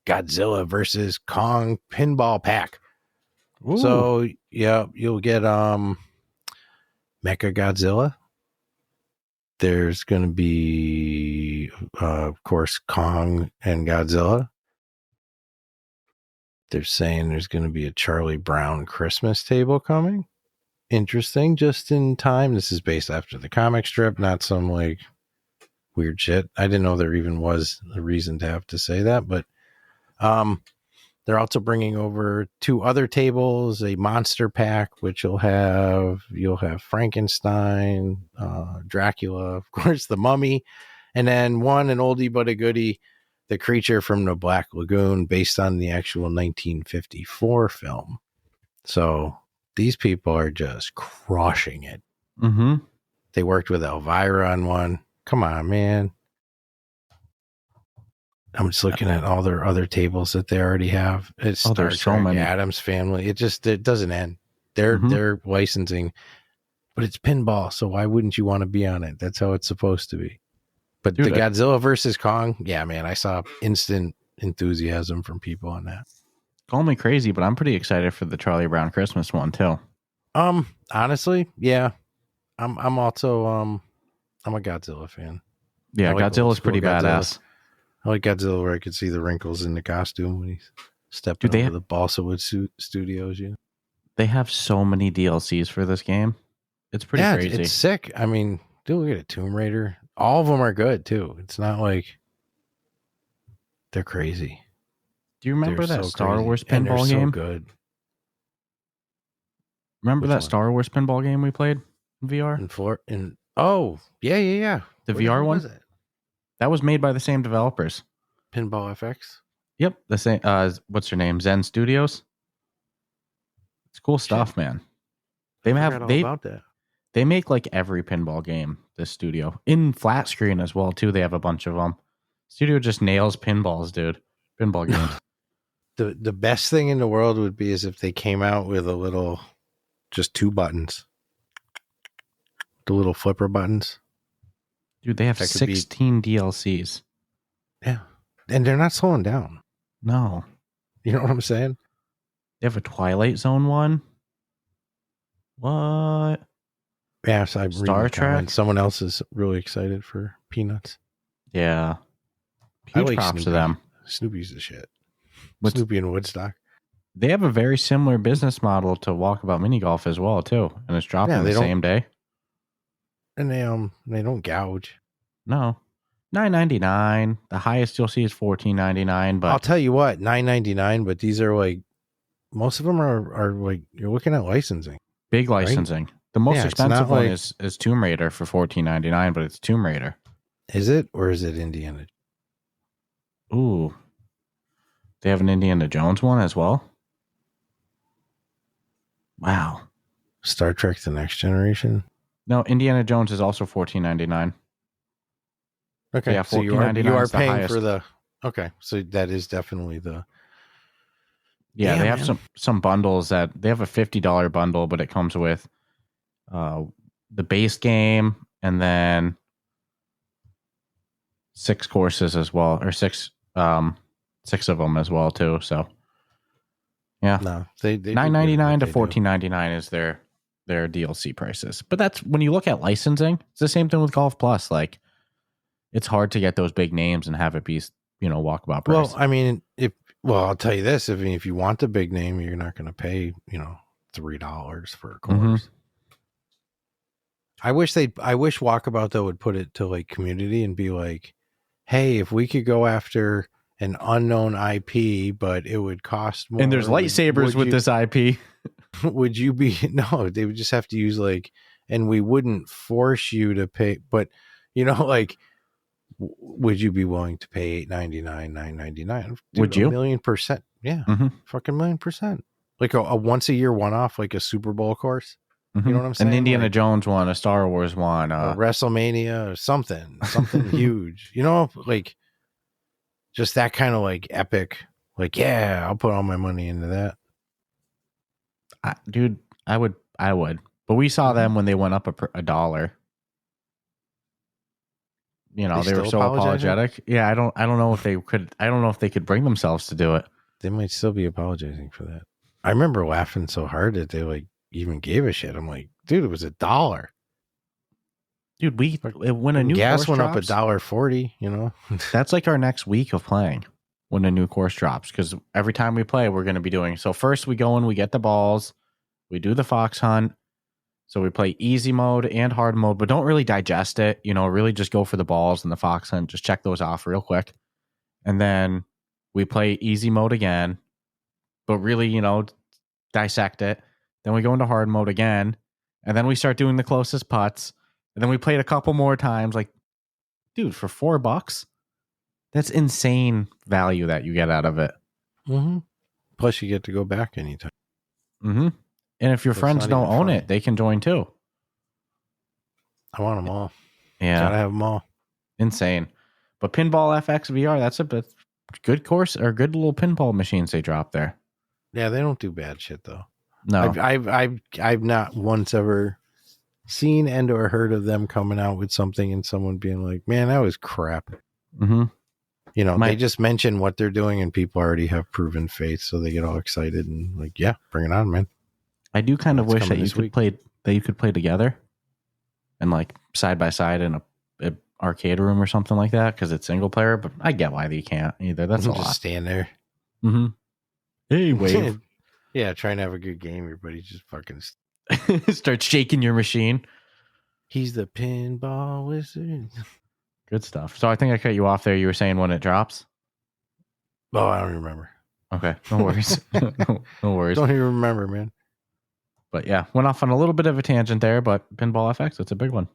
Godzilla versus Kong Pinball Pack. Ooh. So yeah, you'll get Mecha Godzilla. There's going to be, of course, Kong and Godzilla. They're saying there's going to be a Charlie Brown Christmas table coming. Interesting, just in time. This is based after the comic strip, not some like weird shit. I didn't know there even was a reason to have to say that, but they're also bringing over 2 other tables, a monster pack, which you'll have Frankenstein, Dracula, of course, the Mummy, and then an oldie but a goodie, the creature from the Black Lagoon, based on the actual 1954 film. So these people are just crushing it. Mm-hmm. They worked with Elvira on one. Come on, man. I'm just looking at all their other tables that they already have. It's there's so many. Addams Family. It doesn't end. They're licensing, but it's pinball. So why wouldn't you want to be on it? That's how it's supposed to be. But the Godzilla versus Kong, yeah, man, I saw instant enthusiasm from people on that. Call me crazy, but I'm pretty excited for the Charlie Brown Christmas one too. Honestly, yeah. I'm also I'm a Godzilla fan. Yeah, like Godzilla's pretty Godzilla. badass. I like Godzilla where I could see the wrinkles in the costume when he's stepping over the Balsa Wood Studios. Yeah, they have so many DLCs for this game. It's pretty crazy. It's sick. I mean, dude, look at it, Tomb Raider. All of them are good too. It's not like they're crazy. Do you remember that Star Wars pinball game? So good. Remember that Star Wars pinball game we played in VR? Yeah. The VR one? Was it? That was made by the same developers. Pinball FX? Yep. The same what's your name? Zen Studios? It's cool stuff, man. They about that. They make like every pinball game, this studio. In flat screen as well, too. They have a bunch of them. Studio just nails pinballs, dude. Pinball games. The best thing in the world would be is if they came out with a little, just 2 buttons. The little flipper buttons. Dude, they have 16 DLCs. Yeah. And they're not slowing down. No. You know what I'm saying? They have a Twilight Zone one. What? Yeah, so Star Trek. Someone else is really excited for Peanuts. Yeah. Huge props to them. Snoopy's the shit. Snoopy and Woodstock. They have a very similar business model to Walkabout Mini Golf as well, too. And it's dropping the same day. And they don't gouge. No. $9.99. The highest you'll see is $14.99. But I'll tell you what, $9.99, but these are like, most of them are like, you're looking at licensing. Big licensing. Right? The most expensive one is Tomb Raider for $14.99, but it's Tomb Raider. Is it? Or is it Indiana? Ooh. They have an Indiana Jones one as well? Wow. Star Trek The Next Generation? No, Indiana Jones is also $14.99. Okay, yeah, so you are paying for the... Okay, so that is definitely the... Yeah, they have some bundles that... They have a $50 bundle, but it comes with the base game and then 6 courses as well, or 6 of them as well, too, so... Yeah. No, they $9.99 to $14.99 is their DLC prices. But that's when you look at licensing, it's the same thing with Golf Plus. Like, it's hard to get those big names and have it be, Walkabout price. Well, I mean, I'll tell you this: if you want the big name, you're not going to pay, $3 for a course. Mm-hmm. I wish Walkabout though would put it to like community and be like, hey, if we could go after an unknown IP, but it would cost more. And there's lightsabers with this IP. Would you be? No, they would just have to use like, and we wouldn't force you to pay, but like, would you be willing to pay $8.99, $9.99? Would you? 1,000,000%. Yeah. Mm-hmm. Fucking 1,000,000%. Like a once a year one-off, like a Super Bowl course. Mm-hmm. You know what I'm saying? An Indiana Jones one, a Star Wars one, a WrestleMania or something huge, like just that kind of like epic, like, yeah, I'll put all my money into that. Dude, I would, but we saw them when they went up $1. They were so apologetic. Yeah, I don't know if they could. I don't know if they could bring themselves to do it. They might still be apologizing for that. I remember laughing so hard that they like even gave a shit. I'm like, dude, it was $1. Dude, when a new gas course went drops, up $1.40. That's like our next week of playing when a new course drops. Because every time we play, we're going to be doing. So first we go and we get the balls, we do the fox hunt. So we play easy mode and hard mode, but don't really digest it. Really just go for the balls and the fox hunt. Just check those off real quick. And then we play easy mode again, but really, dissect it. Then we go into hard mode again. And then we start doing the closest putts. And then we played a couple more times. Like, dude, for $4, that's insane value that you get out of it. Mm-hmm. Plus you get to go back anytime. Mm-hmm. And if your friends don't own it, they can join too. I want them all. Yeah. Gotta have them all. Insane. But Pinball FX VR, that's a good course or good little pinball machines they drop there. Yeah, they don't do bad shit though. No. I've not once ever seen and or heard of them coming out with something and someone being like, man, that was crap. Mm-hmm. You know, they just mention what they're doing and people already have proven faith, so they get all excited and like, yeah, bring it on, man. I do kind of wish that you could play together and like side by side in a arcade room or something like that, because it's single player, but I get why you can't either. That's a lot. Just stand there. Mm-hmm. Hey, wave. Yeah, trying to have a good game. Everybody just fucking start shaking your machine. He's the pinball wizard. Good stuff. So I think I cut you off there. You were saying when it drops? Oh, I don't remember. Okay, no worries. no worries. Don't even remember, man. But yeah, went off on a little bit of a tangent there, but Pinball FX, it's a big one.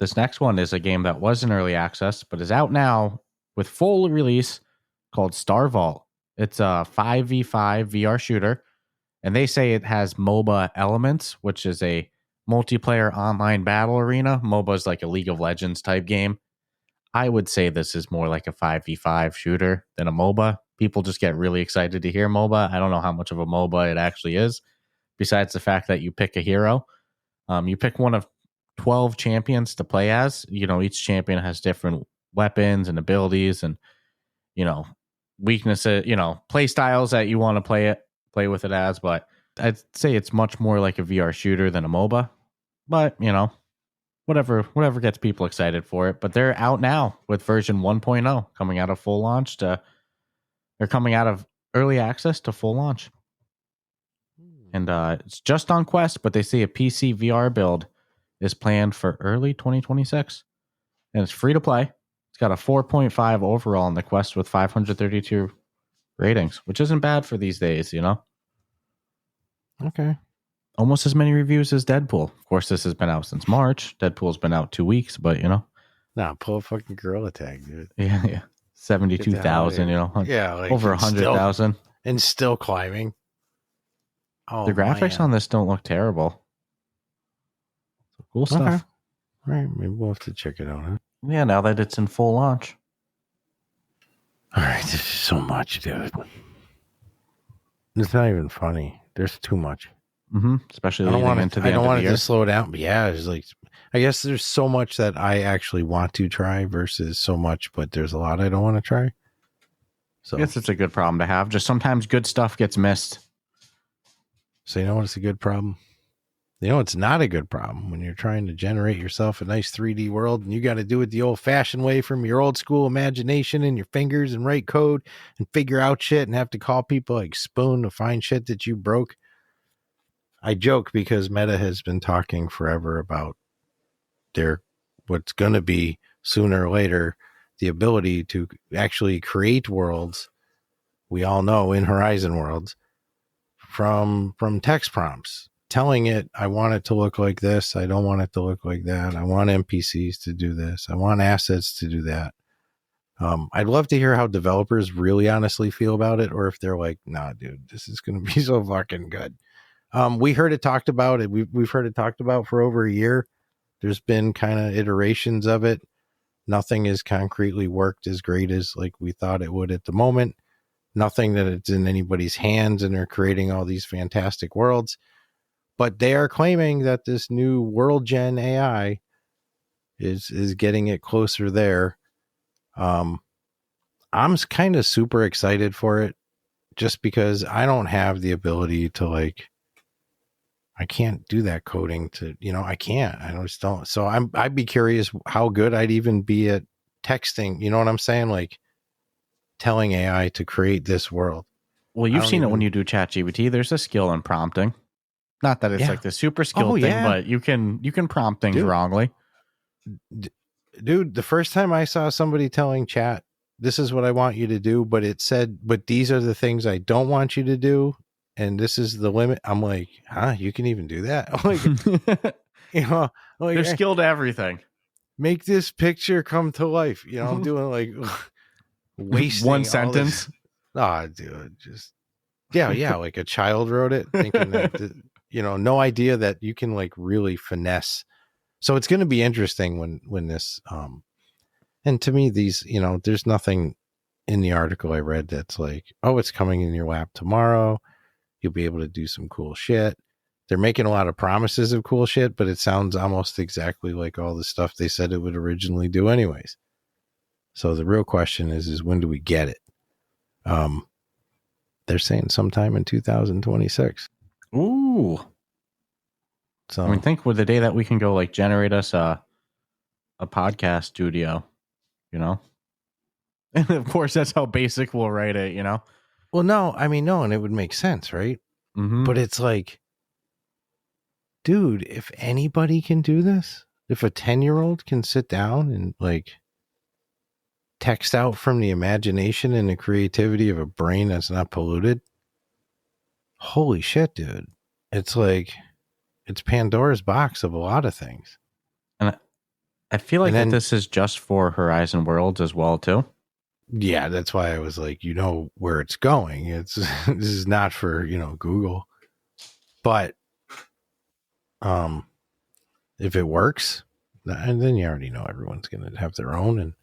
This next one is a game that was in early access, but is out now with full release, called Starvault. It's a 5v5 VR shooter, and they say it has MOBA elements, which is a multiplayer online battle arena. MOBA is like a League of Legends type game. I would say this is more like a 5v5 shooter than a MOBA. People just get really excited to hear MOBA. I don't know how much of a MOBA it actually is, besides the fact that you pick a hero. You pick one of 12 champions to play as. You know, each champion has different weapons and abilities and, you know, weaknesses, you know, play styles that you want to play with it as. But I'd say it's much more like a VR shooter than a MOBA. But, you know, whatever gets people excited for it. But they're out now with version 1.0 coming out of full launch to, they're coming out of early access to full launch. And it's just on Quest, but they say a PCVR build is planned for early 2026. And it's free to play. It's got a 4.5 overall on the Quest with 532 ratings, which isn't bad for these days, you know? Okay. Almost as many reviews as Deadpool. Of course, this has been out since March. Deadpool's been out 2 weeks, but, you know. Nah, pull a fucking Gorilla Tag, dude. Yeah. 72,000, you know. Yeah. Like over 100,000. And still climbing. Oh, the graphics on this don't look terrible. Cool stuff. Okay. All right, maybe we'll have to check it out, huh? Yeah, now that it's in full launch. All right, this is so much, dude. It's not even funny. There's too much. Mm-hmm. Especially leading into the end of the year. I don't want it to slow down, but yeah, it's like, I guess there's so much that I actually want to try versus so much, but there's a lot I don't want to try. So I guess it's a good problem to have. Just sometimes good stuff gets missed. So you know what's a good problem? You know it's not a good problem when you're trying to generate yourself a nice 3D world and you got to do it the old-fashioned way from your old school imagination and your fingers and write code and figure out shit and have to call people like Spoon to find shit that you broke. I joke because Meta has been talking forever about what's going to be sooner or later the ability to actually create worlds. We all know in Horizon Worlds from text prompts, telling it, I want it to look like this. I don't want it to look like that. I want NPCs to do this. I want assets to do that. I'd love to hear how developers really honestly feel about it, or if they're like, nah, dude, this is going to be so fucking good. We heard it talked about. We've heard it talked about for over a year. There's been kind of iterations of it. Nothing is concretely worked as great as like we thought it would at the moment. Nothing that it's in anybody's hands and they're creating all these fantastic worlds. But they are claiming that this new world gen AI is getting it closer there. I'm kind of super excited for it just because I don't have the ability to like, I can't do that coding to, you know, I can't, I just don't. So I'd be curious how good I'd even be at texting. You know what I'm saying? Like telling AI to create this world. Well, you've seen it when you do ChatGPT. There's a skill in prompting. Not that it's like the super skilled thing, but you can prompt things wrongly. Dude, the first time I saw somebody telling chat, this is what I want you to do, but it said, but these are the things I don't want you to do, and this is the limit. I'm like, huh? You can even do that? Like, you know, like, they're skilled at everything. Make this picture come to life. You know, I'm doing like wasting one sentence. Ah, dude, just yeah, like a child wrote it, thinking that you know, no idea that you can like really finesse. So it's going to be interesting when this and to me these, you know, there's nothing in the article I read that's like, oh, it's coming in your lap tomorrow. You'll be able to do some cool shit. they're making a lot of promises of cool shit, but it sounds almost exactly like all the stuff they said it would originally do anyways. So the real question is when do we get it? They're saying sometime in 2026. Ooh. So I mean, think with the day that we can go like generate us a podcast studio, you know? And of course, that's how basic we'll write it, you know? Well, no, and it would make sense, right? Mm-hmm. But it's like, dude, if anybody can do this, if a 10-year-old can sit down and like text out from the imagination and the creativity of a brain that's not polluted, holy shit, dude. It's like, it's Pandora's box of a lot of things. And I feel like that this is just for Horizon Worlds as well, too. Yeah, that's why I was like, where it's going. It's this is not for, Google. But if it works, and then you already know everyone's going to have their own.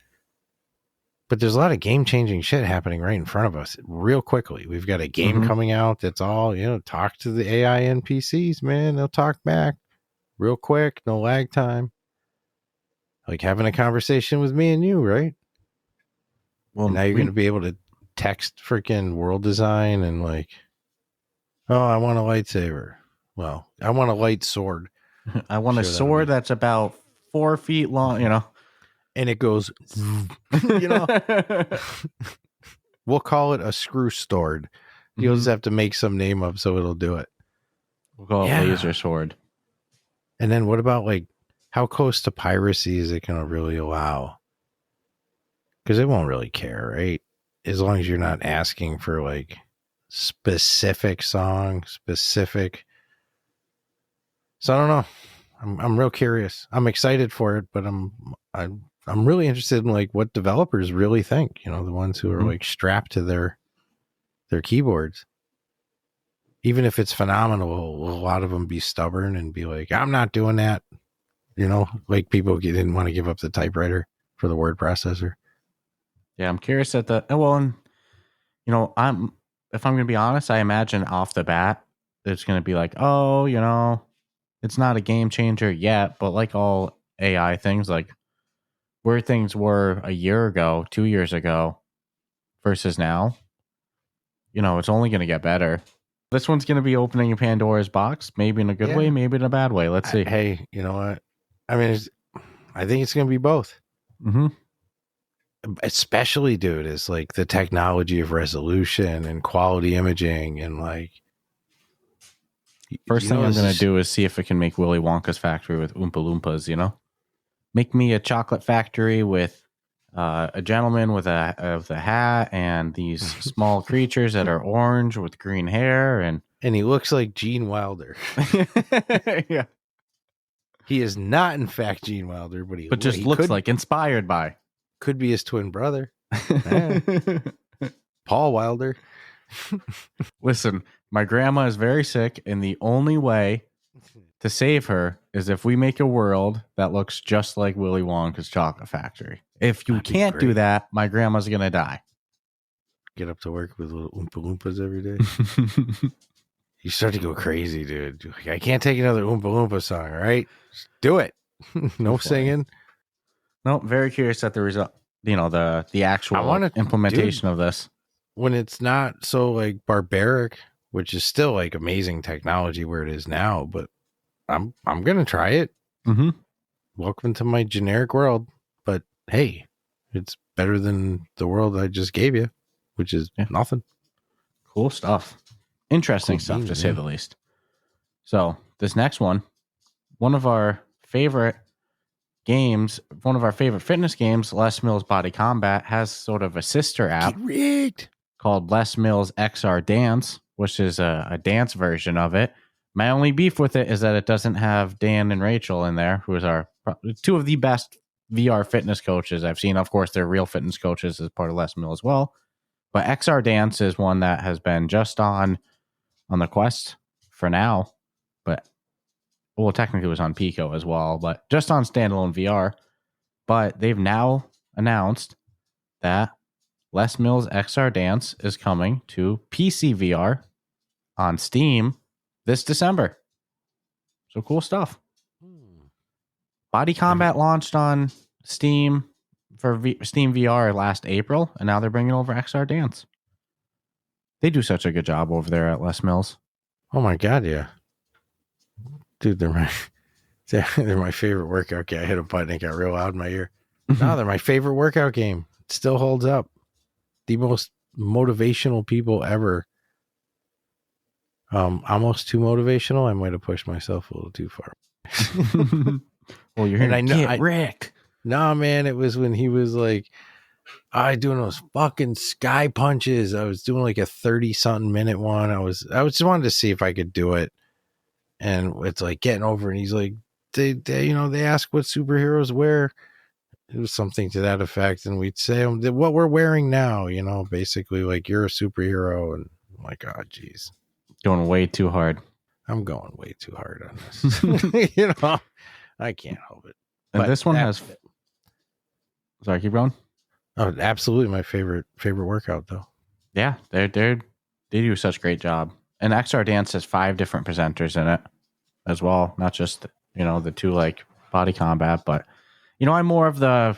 But there's a lot of game-changing shit happening right in front of us real quickly. We've got a game coming out that's all, talk to the AI NPCs, man. They'll talk back real quick, no lag time. Like having a conversation with me and you, right? Well, and now you're going to be able to text freaking world design and like, oh, I want a lightsaber. Well, I want a light sword. I want a sword that's about 4 feet long, And it goes, we'll call it a screw sword. You'll just have to make some name up so it'll do it. We'll call it laser sword. And then what about like, how close to piracy is it going to really allow? Because it won't really care, right? As long as you're not asking for like specific song, specific. So I don't know. I'm real curious. I'm excited for it, but I'm really interested in like what developers really think. The ones who are like strapped to their keyboards. Even if it's phenomenal, will a lot of them be stubborn and be like, I'm not doing that. Like people didn't want to give up the typewriter for the word processor. Yeah, I'm curious at the and if I'm gonna be honest, I imagine off the bat it's gonna be like, it's not a game changer yet, but like all AI things, like where things were a year ago, 2 years ago versus now, it's only gonna get better. This one's gonna be opening a Pandora's box, maybe in a good way, maybe in a bad way. Let's see. Hey, you know what? I mean, I think it's gonna be both. Mm-hmm. Especially, dude, is like the technology of resolution and quality imaging and like. First thing I'm going to do is see if it can make Willy Wonka's factory with Oompa Loompas, Make me a chocolate factory with a gentleman with a hat and these small creatures that are orange with green hair. And he looks like Gene Wilder. Yeah. He is not, in fact, Gene Wilder, but he just looks like inspired by. Could be his twin brother. Paul Wilder. Listen, my grandma is very sick, and the only way to save her is if we make a world that looks just like Willy Wonka's chocolate factory. If you can't do that, my grandma's going to die. Get up to work with little Oompa Loompas every day. You start to go crazy, dude. Like, I can't take another Oompa Loompa song, all right? Just do it. No singing. No, very curious at the result, the actual implementation of this. When it's not so like barbaric, which is still like amazing technology where it is now, but I'm gonna try it. Mm-hmm. Welcome to my generic world, but hey, it's better than the world I just gave you, which is nothing. Cool stuff, interesting stuff to say the least. So this next one of our favorite games, one of our favorite fitness games, Les Mills Body Combat, has sort of a sister app called Les Mills XR Dance, which is a dance version of it. My only beef with it is that it doesn't have Dan and Rachel in there, who is our two of the best VR fitness coaches I've seen. Of course, they're real fitness coaches as part of Les Mill as well. But XR Dance is one that has been just on the Quest for now, but technically it was on Pico as well, but just on standalone VR. But they've now announced that Les Mills XR Dance is coming to PCVR on Steam this December. So cool stuff. Body Combat launched on Steam for Steam VR last April, and now they're bringing over XR Dance. They do such a good job over there at Les Mills. Oh my God, yeah. Dude, they're my favorite workout game. I hit a button and it got real loud in my ear. No, they're my favorite workout game. It still holds up. The most motivational people ever. Almost too motivational. I might have pushed myself a little too far. Well, you're here. Get Rick. No, man, it was when he was like, I doing those fucking sky punches. I was doing like a 30-something minute one. I just wanted to see if I could do it. And it's like getting over, and he's like, they ask what superheroes wear. It was something to that effect, and we'd say what we're wearing now. Basically like you're a superhero, and I'm like, oh, geez, going way too hard. I'm going way too hard on this. I can't help it. And this one has. Sorry, keep going. Oh, absolutely, my favorite workout though. Yeah, they do such a great job. And XR Dance has 5 different presenters in it as well, not just the 2 like Body Combat, but I'm more of the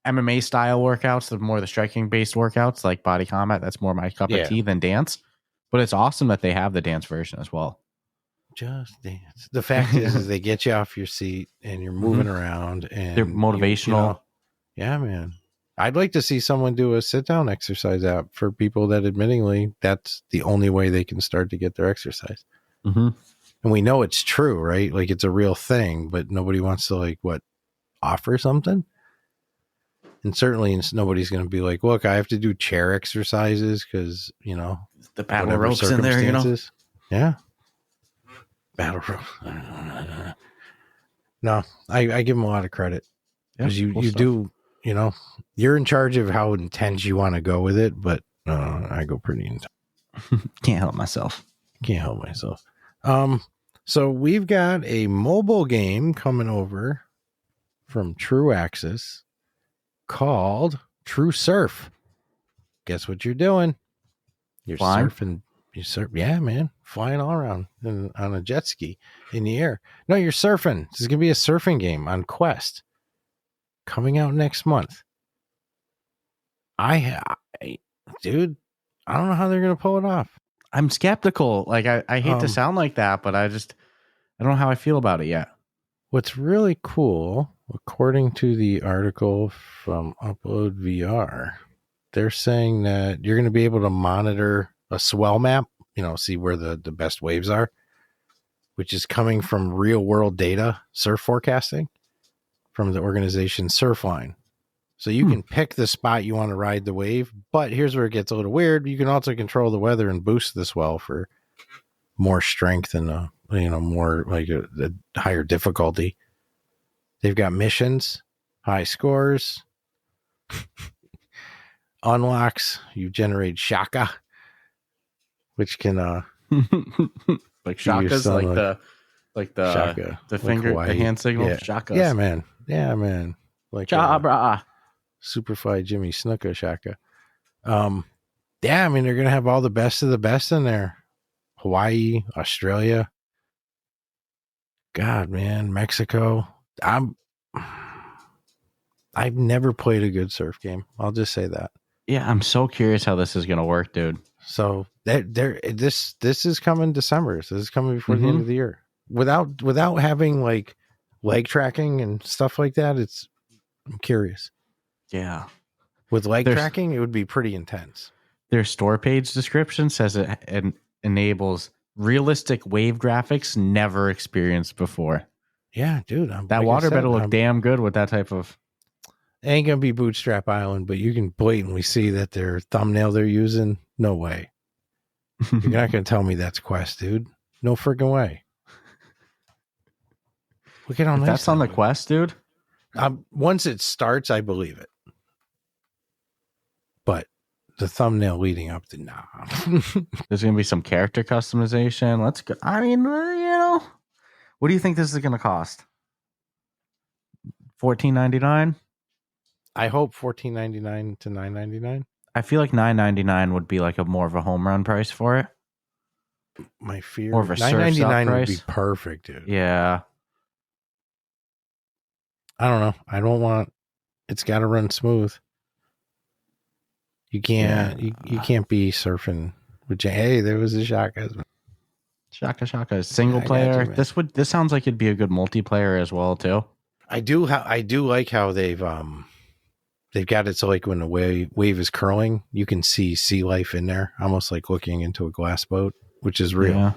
MMA style workouts, the striking based workouts like Body Combat. That's more my cup of tea than dance. But it's awesome that they have the dance version as well. Just dance. The fact is they get you off your seat and you're moving around, and they're motivational. Yeah, man. I'd like to see someone do a sit down exercise app for people that admittingly that's the only way they can start to get their exercise. Mm-hmm. And we know it's true, right? Like it's a real thing, but nobody wants to offer something. And certainly nobody's going to be like, look, I have to do chair exercises because, the battle ropes in there, Yeah. Battle rope. No, I give them a lot of credit because you do, you're in charge of how intense you want to go with it, but I go pretty intense. Can't help myself. So we've got a mobile game coming over from True Axis called True Surf. Guess what you're doing? You're flying? Surfing. You surf, yeah, man, flying all around on a jet ski in the air. No, you're surfing. This is gonna be a surfing game on Quest, coming out next month. Dude, I don't know how they're gonna pull it off. I'm skeptical. Like I hate to sound like that, but I don't know how I feel about it yet. What's really cool, according to the article from Upload VR, they're saying that you're going to be able to monitor a swell map, see where the best waves are, which is coming from real world data, surf forecasting from the organization Surfline. So you can pick the spot you want to ride the wave, but here's where it gets a little weird. You can also control the weather and boost the swell for more strength and more like a higher difficulty. They've got missions, high scores, unlocks. You generate shaka, which can like shakas, like the shaka, the finger, the hand signal. Yeah. Shakas. Yeah, man. Like Jabra. Superfly Jimmy Snuka shaka. Yeah, I mean they're gonna have all the best of the best in there. Hawaii, Australia. God, man, Mexico. I've never played a good surf game. I'll just say that. Yeah, I'm so curious how this is gonna work, dude. So this is coming December. So this is coming before the end of the year. Without having like leg tracking and stuff like that, I'm curious. Yeah. With leg tracking, it would be pretty intense. Their store page description says it enables realistic wave graphics never experienced before. Yeah, dude. That water better look damn good with that type of... Ain't going to be Bootstrap Island, but you can blatantly see that their thumbnail they're using. No way. You're not going to tell me that's Quest, dude. No freaking way. Look at how nice that's on the Quest, dude. Once it starts, I believe it. But the thumbnail leading up to there's going to be some character customization. Let's go. I mean, what do you think this is going to cost? $14.99? I hope $14.99 to $9.99. I feel like $9.99 would be like more of a home run price for it. My fear. More of a $9.99 would be price. perfect, dude. Yeah. I don't know. I don't want. It's got to run smooth. You can't. Yeah. You can't be surfing. Hey, there was a shaka. Shaka. Single player. This sounds like it'd be a good multiplayer as well too. I do like how they've got it so like when the wave is curling, you can see sea life in there, almost like looking into a glass boat, which is real. Yeah.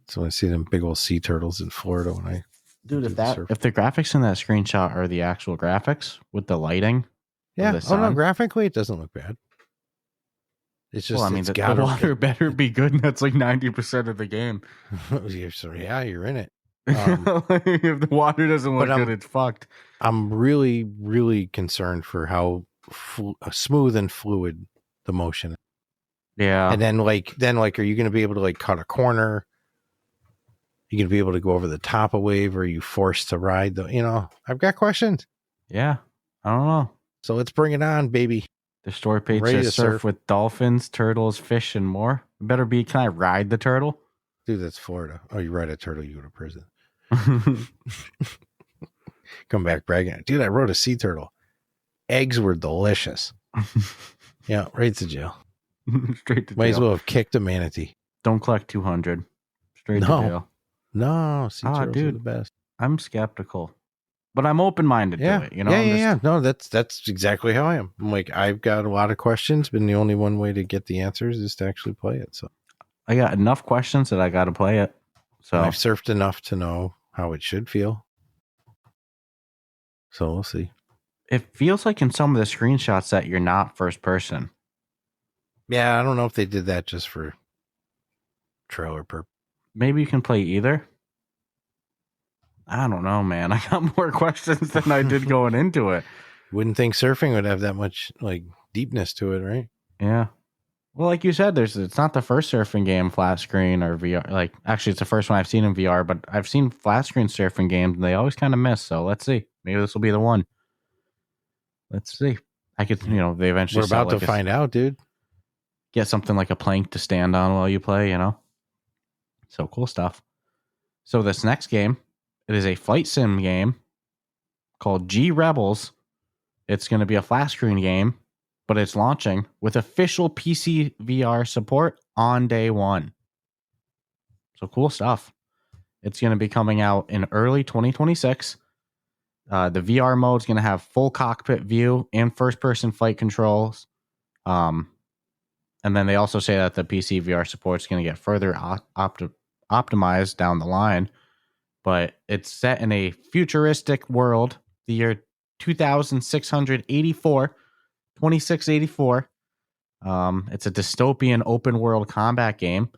So I see them big old sea turtles in Florida when I. Dude, if the graphics in that screenshot are the actual graphics with the lighting. Yeah. Oh no, graphically it doesn't look bad. It's just, the water better be good, and that's like 90% of the game. So yeah, you're in it. If the water doesn't look good, it's fucked. I'm really, really concerned for how smooth and fluid the motion is. Yeah. And then, are you going to be able to like cut a corner? You going to be able to go over the top of wave? Or are you forced to ride I've got questions. Yeah. I don't know. So let's bring it on, baby. The story page says surf with dolphins, turtles, fish, and more. It better be, can I ride the turtle? Dude, that's Florida. Oh, you ride a turtle, you go to prison. Come back bragging. Dude, I rode a sea turtle. Eggs were delicious. Yeah, right to jail. Straight to jail. Might as well have kicked a manatee. Don't collect 200. Straight to jail. No, sea turtles are the best. I'm skeptical. But I'm open-minded to it, Yeah. No, that's exactly how I am. I'm like, I've got a lot of questions, but the only one way to get the answers is to actually play it. So I got enough questions that I got to play it. So I've surfed enough to know how it should feel. So we'll see. It feels like in some of the screenshots that you're not first person. Yeah, I don't know if they did that just for trailer purpose. Maybe you can play either. I don't know, man. I got more questions than I did going into it. Wouldn't think surfing would have that much like deepness to it, right? Yeah. Well, like you said, it's not the first surfing game, flat screen or VR. Like, actually, it's the first one I've seen in VR, but I've seen flat screen surfing games, and they always kind of miss. So let's see. Maybe this will be the one. Let's see. I could, they eventually. We're about to find out, dude. Get something like a plank to stand on while you play, So cool stuff. So this next game, it is a flight sim game called G Rebels. It's going to be a flat screen game, but it's launching with official PCVR support on day one. So cool stuff. It's going to be coming out in early 2026. The VR mode is going to have full cockpit view and first-person flight controls. And then they also say that the PCVR support is going to get further optimized down the line. But it's set in a futuristic world, the year 2684. It's a dystopian open world combat game,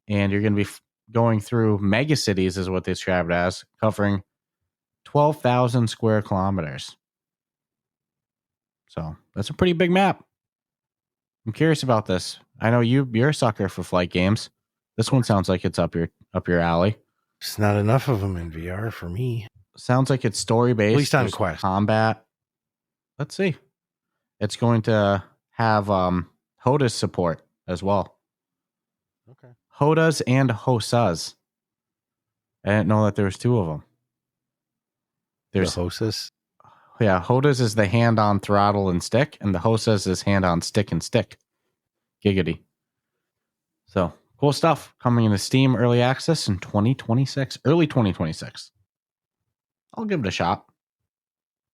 and you're going to be going through mega cities, is what they describe it as, covering 12,000 square kilometers. So that's a pretty big map. I'm curious about this. I know you're a sucker for flight games. This one sounds like it's up your alley. There's not enough of them in VR for me. Sounds like it's story based. At least on Quest. Combat. Let's see. It's going to have HOTAS support as well. Okay. HOTAS and HOSAs. I didn't know that there was two of them. There's the HOSAs? Yeah, HOTAS is the hand on throttle and stick, and the HOSAs is hand on stick and stick. Giggity. So cool stuff coming into Steam early access in 2026, early 2026. I'll give it a shot.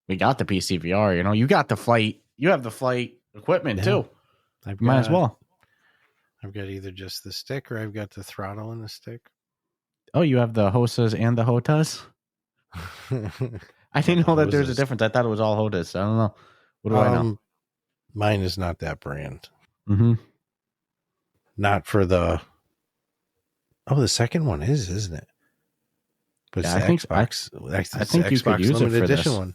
We got the PCVR, you got the flight. You have the flight equipment too. Might as well. I've got either just the stick or I've got the throttle and the stick. Oh, you have the HOSAs and the HOTAS? I didn't know that there's a difference. I thought it was all HOTAS. I don't know. What do I know? Mine is not that brand. Mm-hmm. Not for the... Oh, the second one is, isn't it? But yeah, it's Xbox. I think you could use it for this one.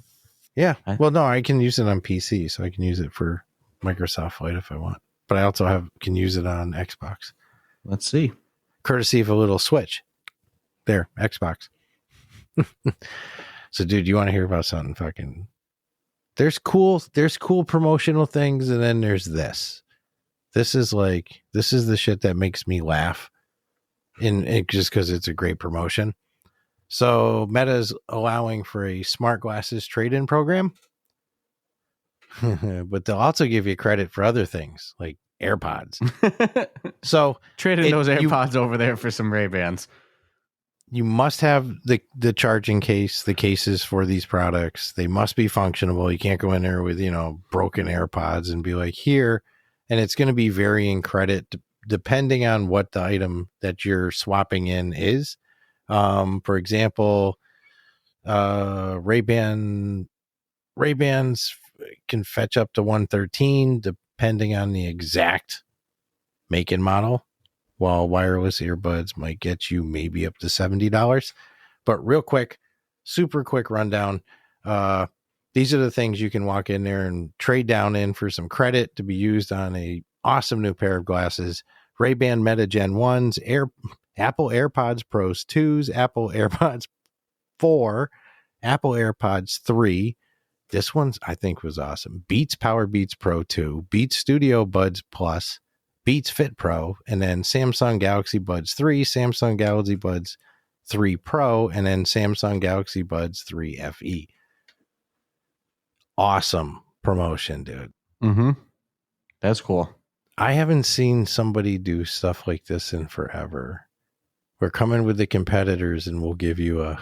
Yeah. Well, no, I can use it on PC, so I can use it for Microsoft Flight if I want. But I also can use it on Xbox. Let's see. Courtesy of a little Switch. There, Xbox. So, dude, you want to hear about something fucking... There's cool promotional things, and then there's this. This is the shit that makes me laugh just because it's a great promotion. So Meta's allowing for a smart glasses trade-in program, but they'll also give you credit for other things like AirPods. So trade in those AirPods over there for some Ray-Bans. You must have the charging case, the cases for these products. They must be functionable. You can't go in there with, broken AirPods and be like, here. And it's going to be varying credit depending on what the item that you're swapping in is. For example, Ray-Bans can fetch up to 113 depending on the exact make and model, while wireless earbuds might get you maybe up to $70. But real quick, super quick rundown. These are the things you can walk in there and trade down in for some credit to be used on a awesome new pair of glasses. Ray-Ban Meta Gen 1s, Apple AirPods Pros 2s, Apple AirPods 4, Apple AirPods 3. This one's, I think, was awesome. Beats Power Beats Pro 2, Beats Studio Buds Plus, Beats Fit Pro, and then Samsung Galaxy Buds 3, Samsung Galaxy Buds 3 Pro, and then Samsung Galaxy Buds 3 FE. Awesome promotion, dude. Mm-hmm. That's cool. I haven't seen somebody do stuff like this in forever. We're coming with the competitors, and we'll give you a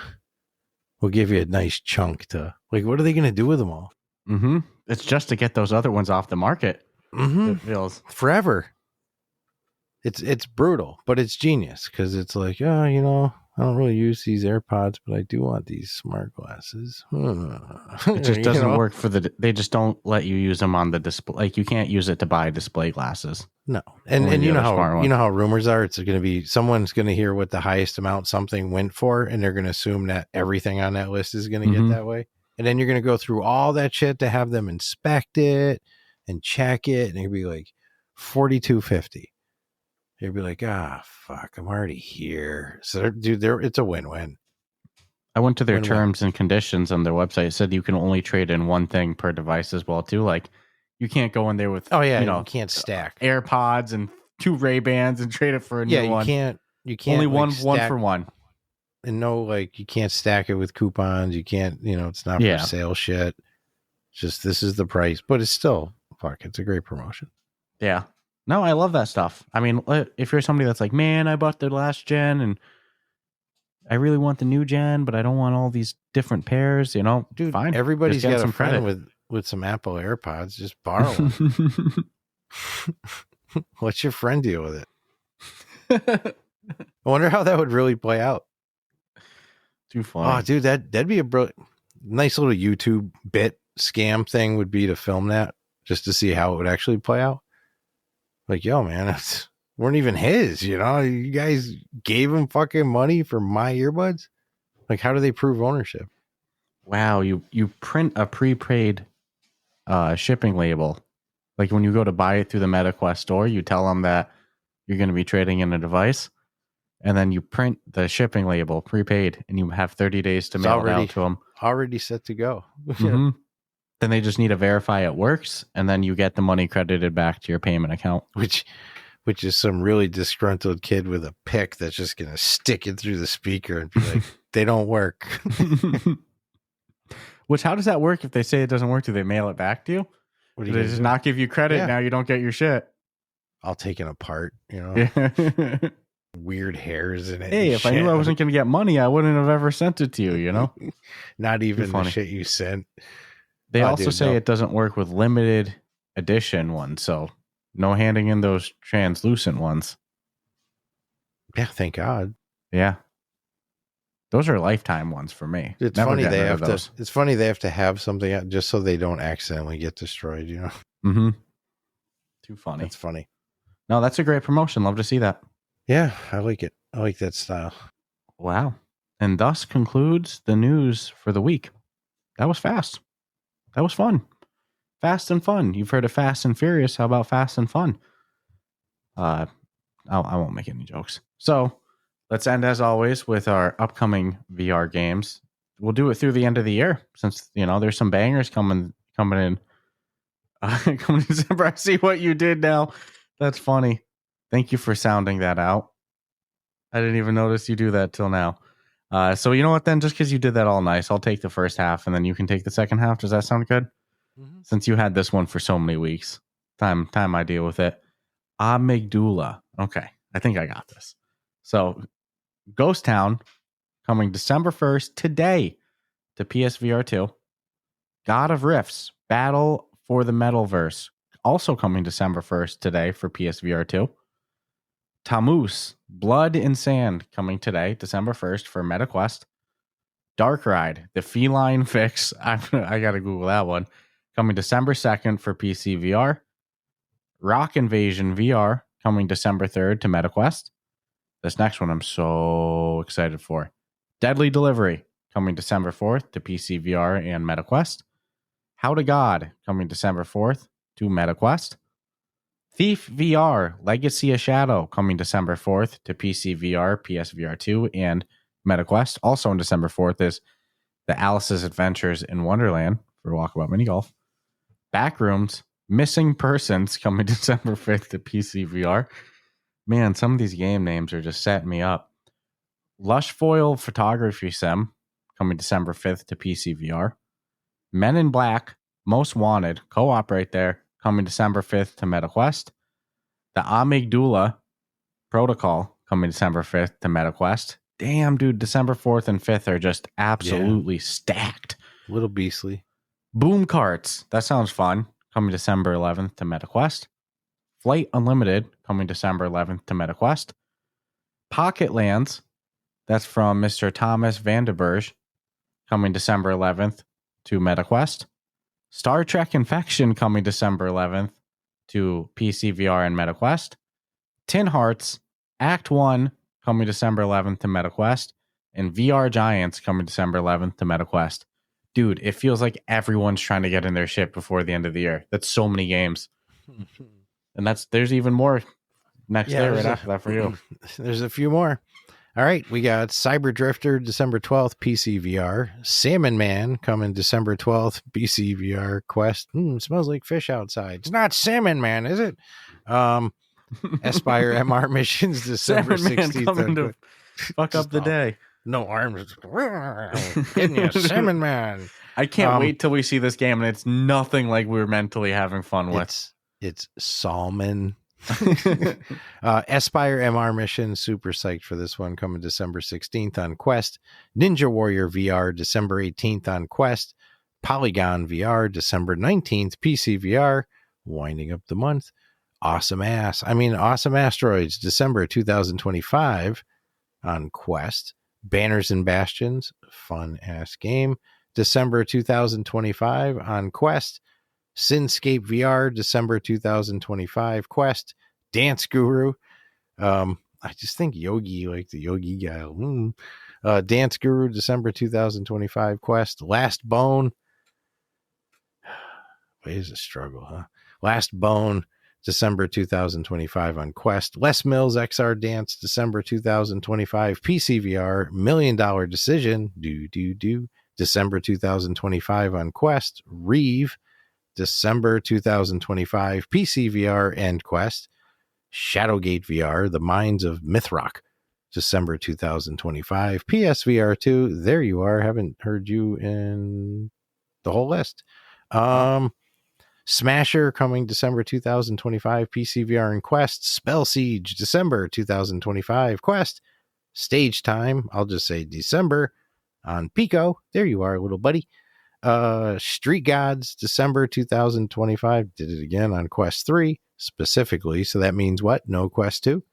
nice chunk to, like, what are they going to do with them all? Mm-hmm. It's just to get those other ones off the market. Mm-hmm. It feels forever. It's brutal, but it's genius because it's like, I don't really use these AirPods, but I do want these smart glasses. It just doesn't work for they just don't let you use them on the display. Like, you can't use it to buy display glasses. No. And you know how rumors are, it's going to be, someone's going to hear what the highest amount something went for, and they're going to assume that everything on that list is going to get that way. And then you're going to go through all that shit to have them inspect it and check it, and it'll be like $42.50. You'd be like, fuck, I'm already here. So, dude, it's a win-win. I went to their terms and conditions on their website. It said you can only trade in one thing per device as well, too. Like, you can't go in there with, you can't stack AirPods and 2 Ray-Bans and trade it for a new one. You can't. Only one for one. And no, like, you can't stack it with coupons. You can't, it's not for sale shit. Just, this is the price. But it's still, it's a great promotion. Yeah. No, I love that stuff. I mean, if you're somebody that's like, man, I bought the last gen and I really want the new gen, but I don't want all these different pairs, dude, fine. Everybody's got some friend with some Apple AirPods. Just borrow them. What's your friend deal with it? I wonder how that would really play out. Too funny. Oh, dude, that'd be a nice little YouTube bit scam thing would be to film that just to see how it would actually play out. Like, yo, man, weren't even his, you guys gave him fucking money for my earbuds. Like, how do they prove ownership? Wow. You print a prepaid shipping label. Like, when you go to buy it through the MetaQuest store, you tell them that you're going to be trading in a device, and then you print the shipping label prepaid, and you have 30 days to mail it out to them. Already set to go. Mm-hmm. Then they just need to verify it works, and then you get the money credited back to your payment account. Which is some really disgruntled kid with a pick that's just going to stick it through the speaker and be like, they don't work. Which, how does that work if they say it doesn't work? Do they mail it back to you? Do they just not give you credit? Now you don't get your shit. All taken apart, Weird hairs in it. Hey, if I knew I wasn't going to get money, I wouldn't have ever sent it to you, Not even the shit you sent. They also say it doesn't work with limited edition ones, so no handing in those translucent ones. Yeah, thank God. Yeah. Those are lifetime ones for me. It's funny they have to have something just so they don't accidentally get destroyed, Mm-hmm. Too funny. That's funny. No, that's a great promotion. Love to see that. Yeah, I like it. I like that style. Wow. And thus concludes the news for the week. That was fast. That was fun. Fast and fun. You've heard of Fast and Furious. How about Fast and Fun? I won't make any jokes. So let's end, as always, with our upcoming VR games. We'll do it through the end of the year since, there's some bangers coming in. Coming in December. I see what you did now. That's funny. Thank you for sounding that out. I didn't even notice you do that till now. So you know what then? Just because you did that all nice, I'll take the first half and then you can take the second half. Does that sound good? Mm-hmm. Since you had this one for so many weeks. Time I deal with it. Amygdala. Okay. I think I got this. So Ghost Town coming December 1st today to PSVR2. God of Rifts, Battle for the Metalverse, also coming December 1st today for PSVR2. Tamus, Blood and Sand, coming today, December 1st for MetaQuest. Dark Ride, The Feline Fix, I got to Google that one, coming December 2nd for PCVR. Rock Invasion VR, coming December 3rd to MetaQuest. This next one I'm so excited for. Deadly Delivery, coming December 4th to PCVR and MetaQuest. How to God, coming December 4th to MetaQuest. Thief VR, Legacy of Shadow, coming December 4th to PCVR, PSVR2, and MetaQuest. Also on December 4th is the Alice's Adventures in Wonderland for Walkabout Mini Golf. Backrooms, Missing Persons, coming December 5th to PCVR. Man, some of these game names are just setting me up. Lush Foil Photography Sim, coming December 5th to PCVR. Men in Black, Most Wanted, co-op right there, coming December 5th to MetaQuest. The Amygdala Protocol, coming December 5th to MetaQuest. Damn, dude, December 4th and 5th are just absolutely stacked. A little beastly. Boom Carts, that sounds fun, coming December 11th to MetaQuest. Flight Unlimited, coming December 11th to MetaQuest. Pocket Lands, that's from Mr. Thomas Vandenberg, coming December 11th to MetaQuest. Star Trek Infection, coming December 11th to PCVR and MetaQuest. Tin Hearts, Act 1, coming December 11th to MetaQuest. And VR Giants, coming December 11th to MetaQuest. Dude, it feels like everyone's trying to get in their shit before the end of the year. That's so many games. And there's even more next day right after that for you. There's a few more. All right, we got Cyber Drifter, December 12th, PCVR. Salmon Man, coming December 12th, PCVR Quest. Smells like fish outside. It's not Salmon Man, is it? Aspire MR Missions, December 16th. Coming to fuck up the day. No arms. Getting you, Salmon Man. I can't wait till we see this game, and it's nothing like we were mentally having fun with. It's Salmon. Aspire MR Mission, super psyched for this one, coming December 16th on Quest. Ninja Warrior VR, December 18th on Quest. Polygon VR, December 19th, PCVR, winding up the month. Awesome Asteroids, December 2025 on Quest. Banners and Bastions, fun ass game, December 2025 on Quest. Sinscape VR, December 2025 Quest. Dance Guru. I just think Yogi, like the Yogi guy. Dance Guru, December 2025 Quest. Last Bone. Wait, is a struggle, huh? Last Bone, December 2025 on Quest. Les Mills XR Dance, December 2025 PCVR. $1 Million Decision. December 2025 on Quest. Reeve, December 2025 PCVR and Quest. Shadowgate VR, The Minds of Mythrock, December 2025 PSVR2. There you are. Haven't heard you in the whole list. Smasher, coming December 2025 PCVR and Quest. Spell Siege, December 2025 Quest. Stage Time, I'll just say December on Pico. There you are, little buddy. Street Gods, December 2025. Did it again on Quest 3 specifically. So that means what? No Quest 2.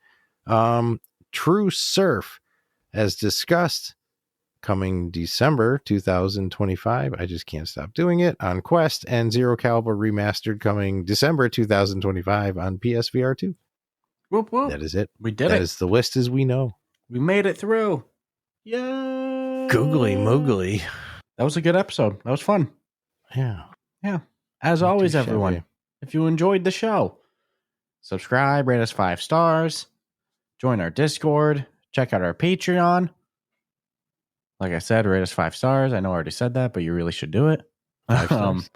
True Surf, as discussed, coming December 2025. I just can't stop doing it on Quest. And Zero Caliber Remastered, coming December 2025 on PSVR 2. Whoop, whoop. That is it. We did it. That is the list as we know. We made it through. Yay! Googly moogly. That was a good episode. That was fun. Yeah. As always, everyone, if you enjoyed the show, subscribe, rate us 5 stars, join our Discord, check out our Patreon. Like I said, rate us 5 stars. I know I already said that, but you really should do it. 5 stars.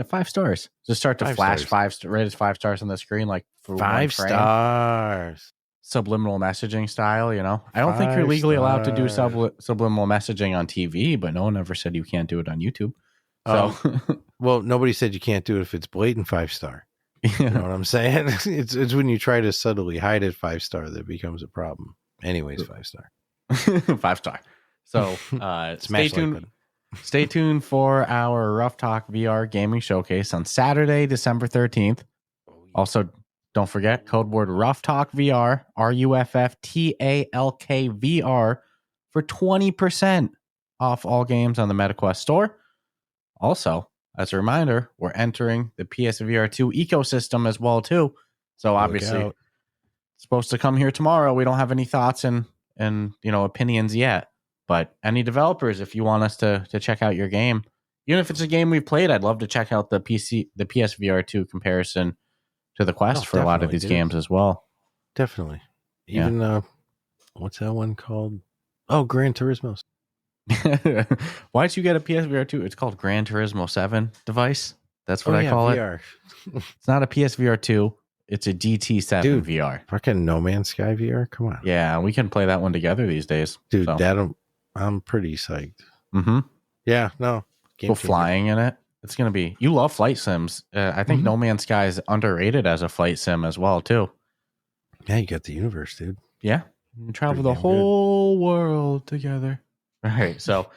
5 stars. Just start to flash 5 rate us 5 stars on the screen, like for 5 stars. subliminal messaging style, you know. I don't think you're legally allowed to do subliminal messaging on TV, but no one ever said you can't do it on YouTube. So, well, nobody said you can't do it if it's blatant 5-star. You know what I'm saying? It's when you try to subtly hide it 5-star that becomes a problem. Anyways, 5-star. 5-star. So, stay tuned. Stay tuned for our Ruff Talk VR gaming showcase on Saturday, December 13th. Also, don't forget code word Ruff Talk VR, RUFFTALK VR for 20% off all games on the MetaQuest store. Also, as a reminder, we're entering the PSVR2 ecosystem as well too. So obviously, it's supposed to come here tomorrow. We don't have any thoughts and opinions yet. But any developers, if you want us to check out your game, even if it's a game we've played, I'd love to check out the PSVR2 comparison to the Quest for a lot of these games as well. Definitely. Even what's that one called? Oh, Gran Turismo. Why did you get a PSVR2? It's called Gran Turismo 7 device. That's what I call VR. It. It's not a PSVR2. It's a GT7 VR. Fucking No Man's Sky VR. Come on. Yeah, we can play that one together these days. Dude, I'm pretty psyched. Mm-hmm. Yeah, no. People flying in it. It's going to be... You love flight sims. I think No Man's Sky is underrated as a flight sim as well, too. Yeah, you got the universe, dude. Yeah. You can travel the whole world together. All right, so,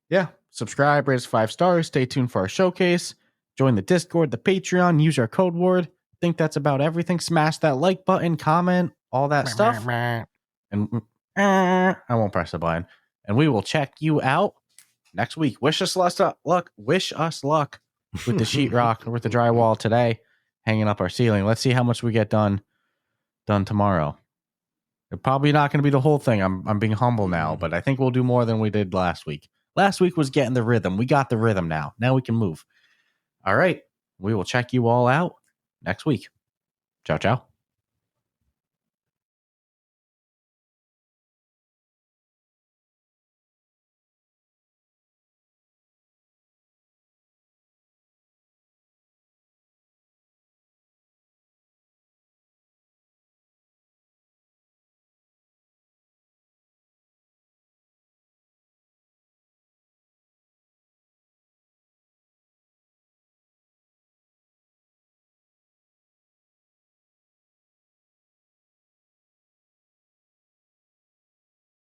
yeah. Subscribe, rate us 5 stars. Stay tuned for our showcase. Join the Discord, the Patreon. Use our code word. I think that's about everything. Smash that like button, comment, all that stuff. And I won't press the button. And we will check you out next week. Wish us luck. Wish us luck with the sheetrock or with the drywall today, hanging up our ceiling. Let's see how much we get done tomorrow. It's probably not going to be the whole thing. I'm being humble now, but I think we'll do more than we did last week. Last week was getting the rhythm. We got the rhythm now. Now we can move. All right. We will check you all out next week. Ciao, ciao.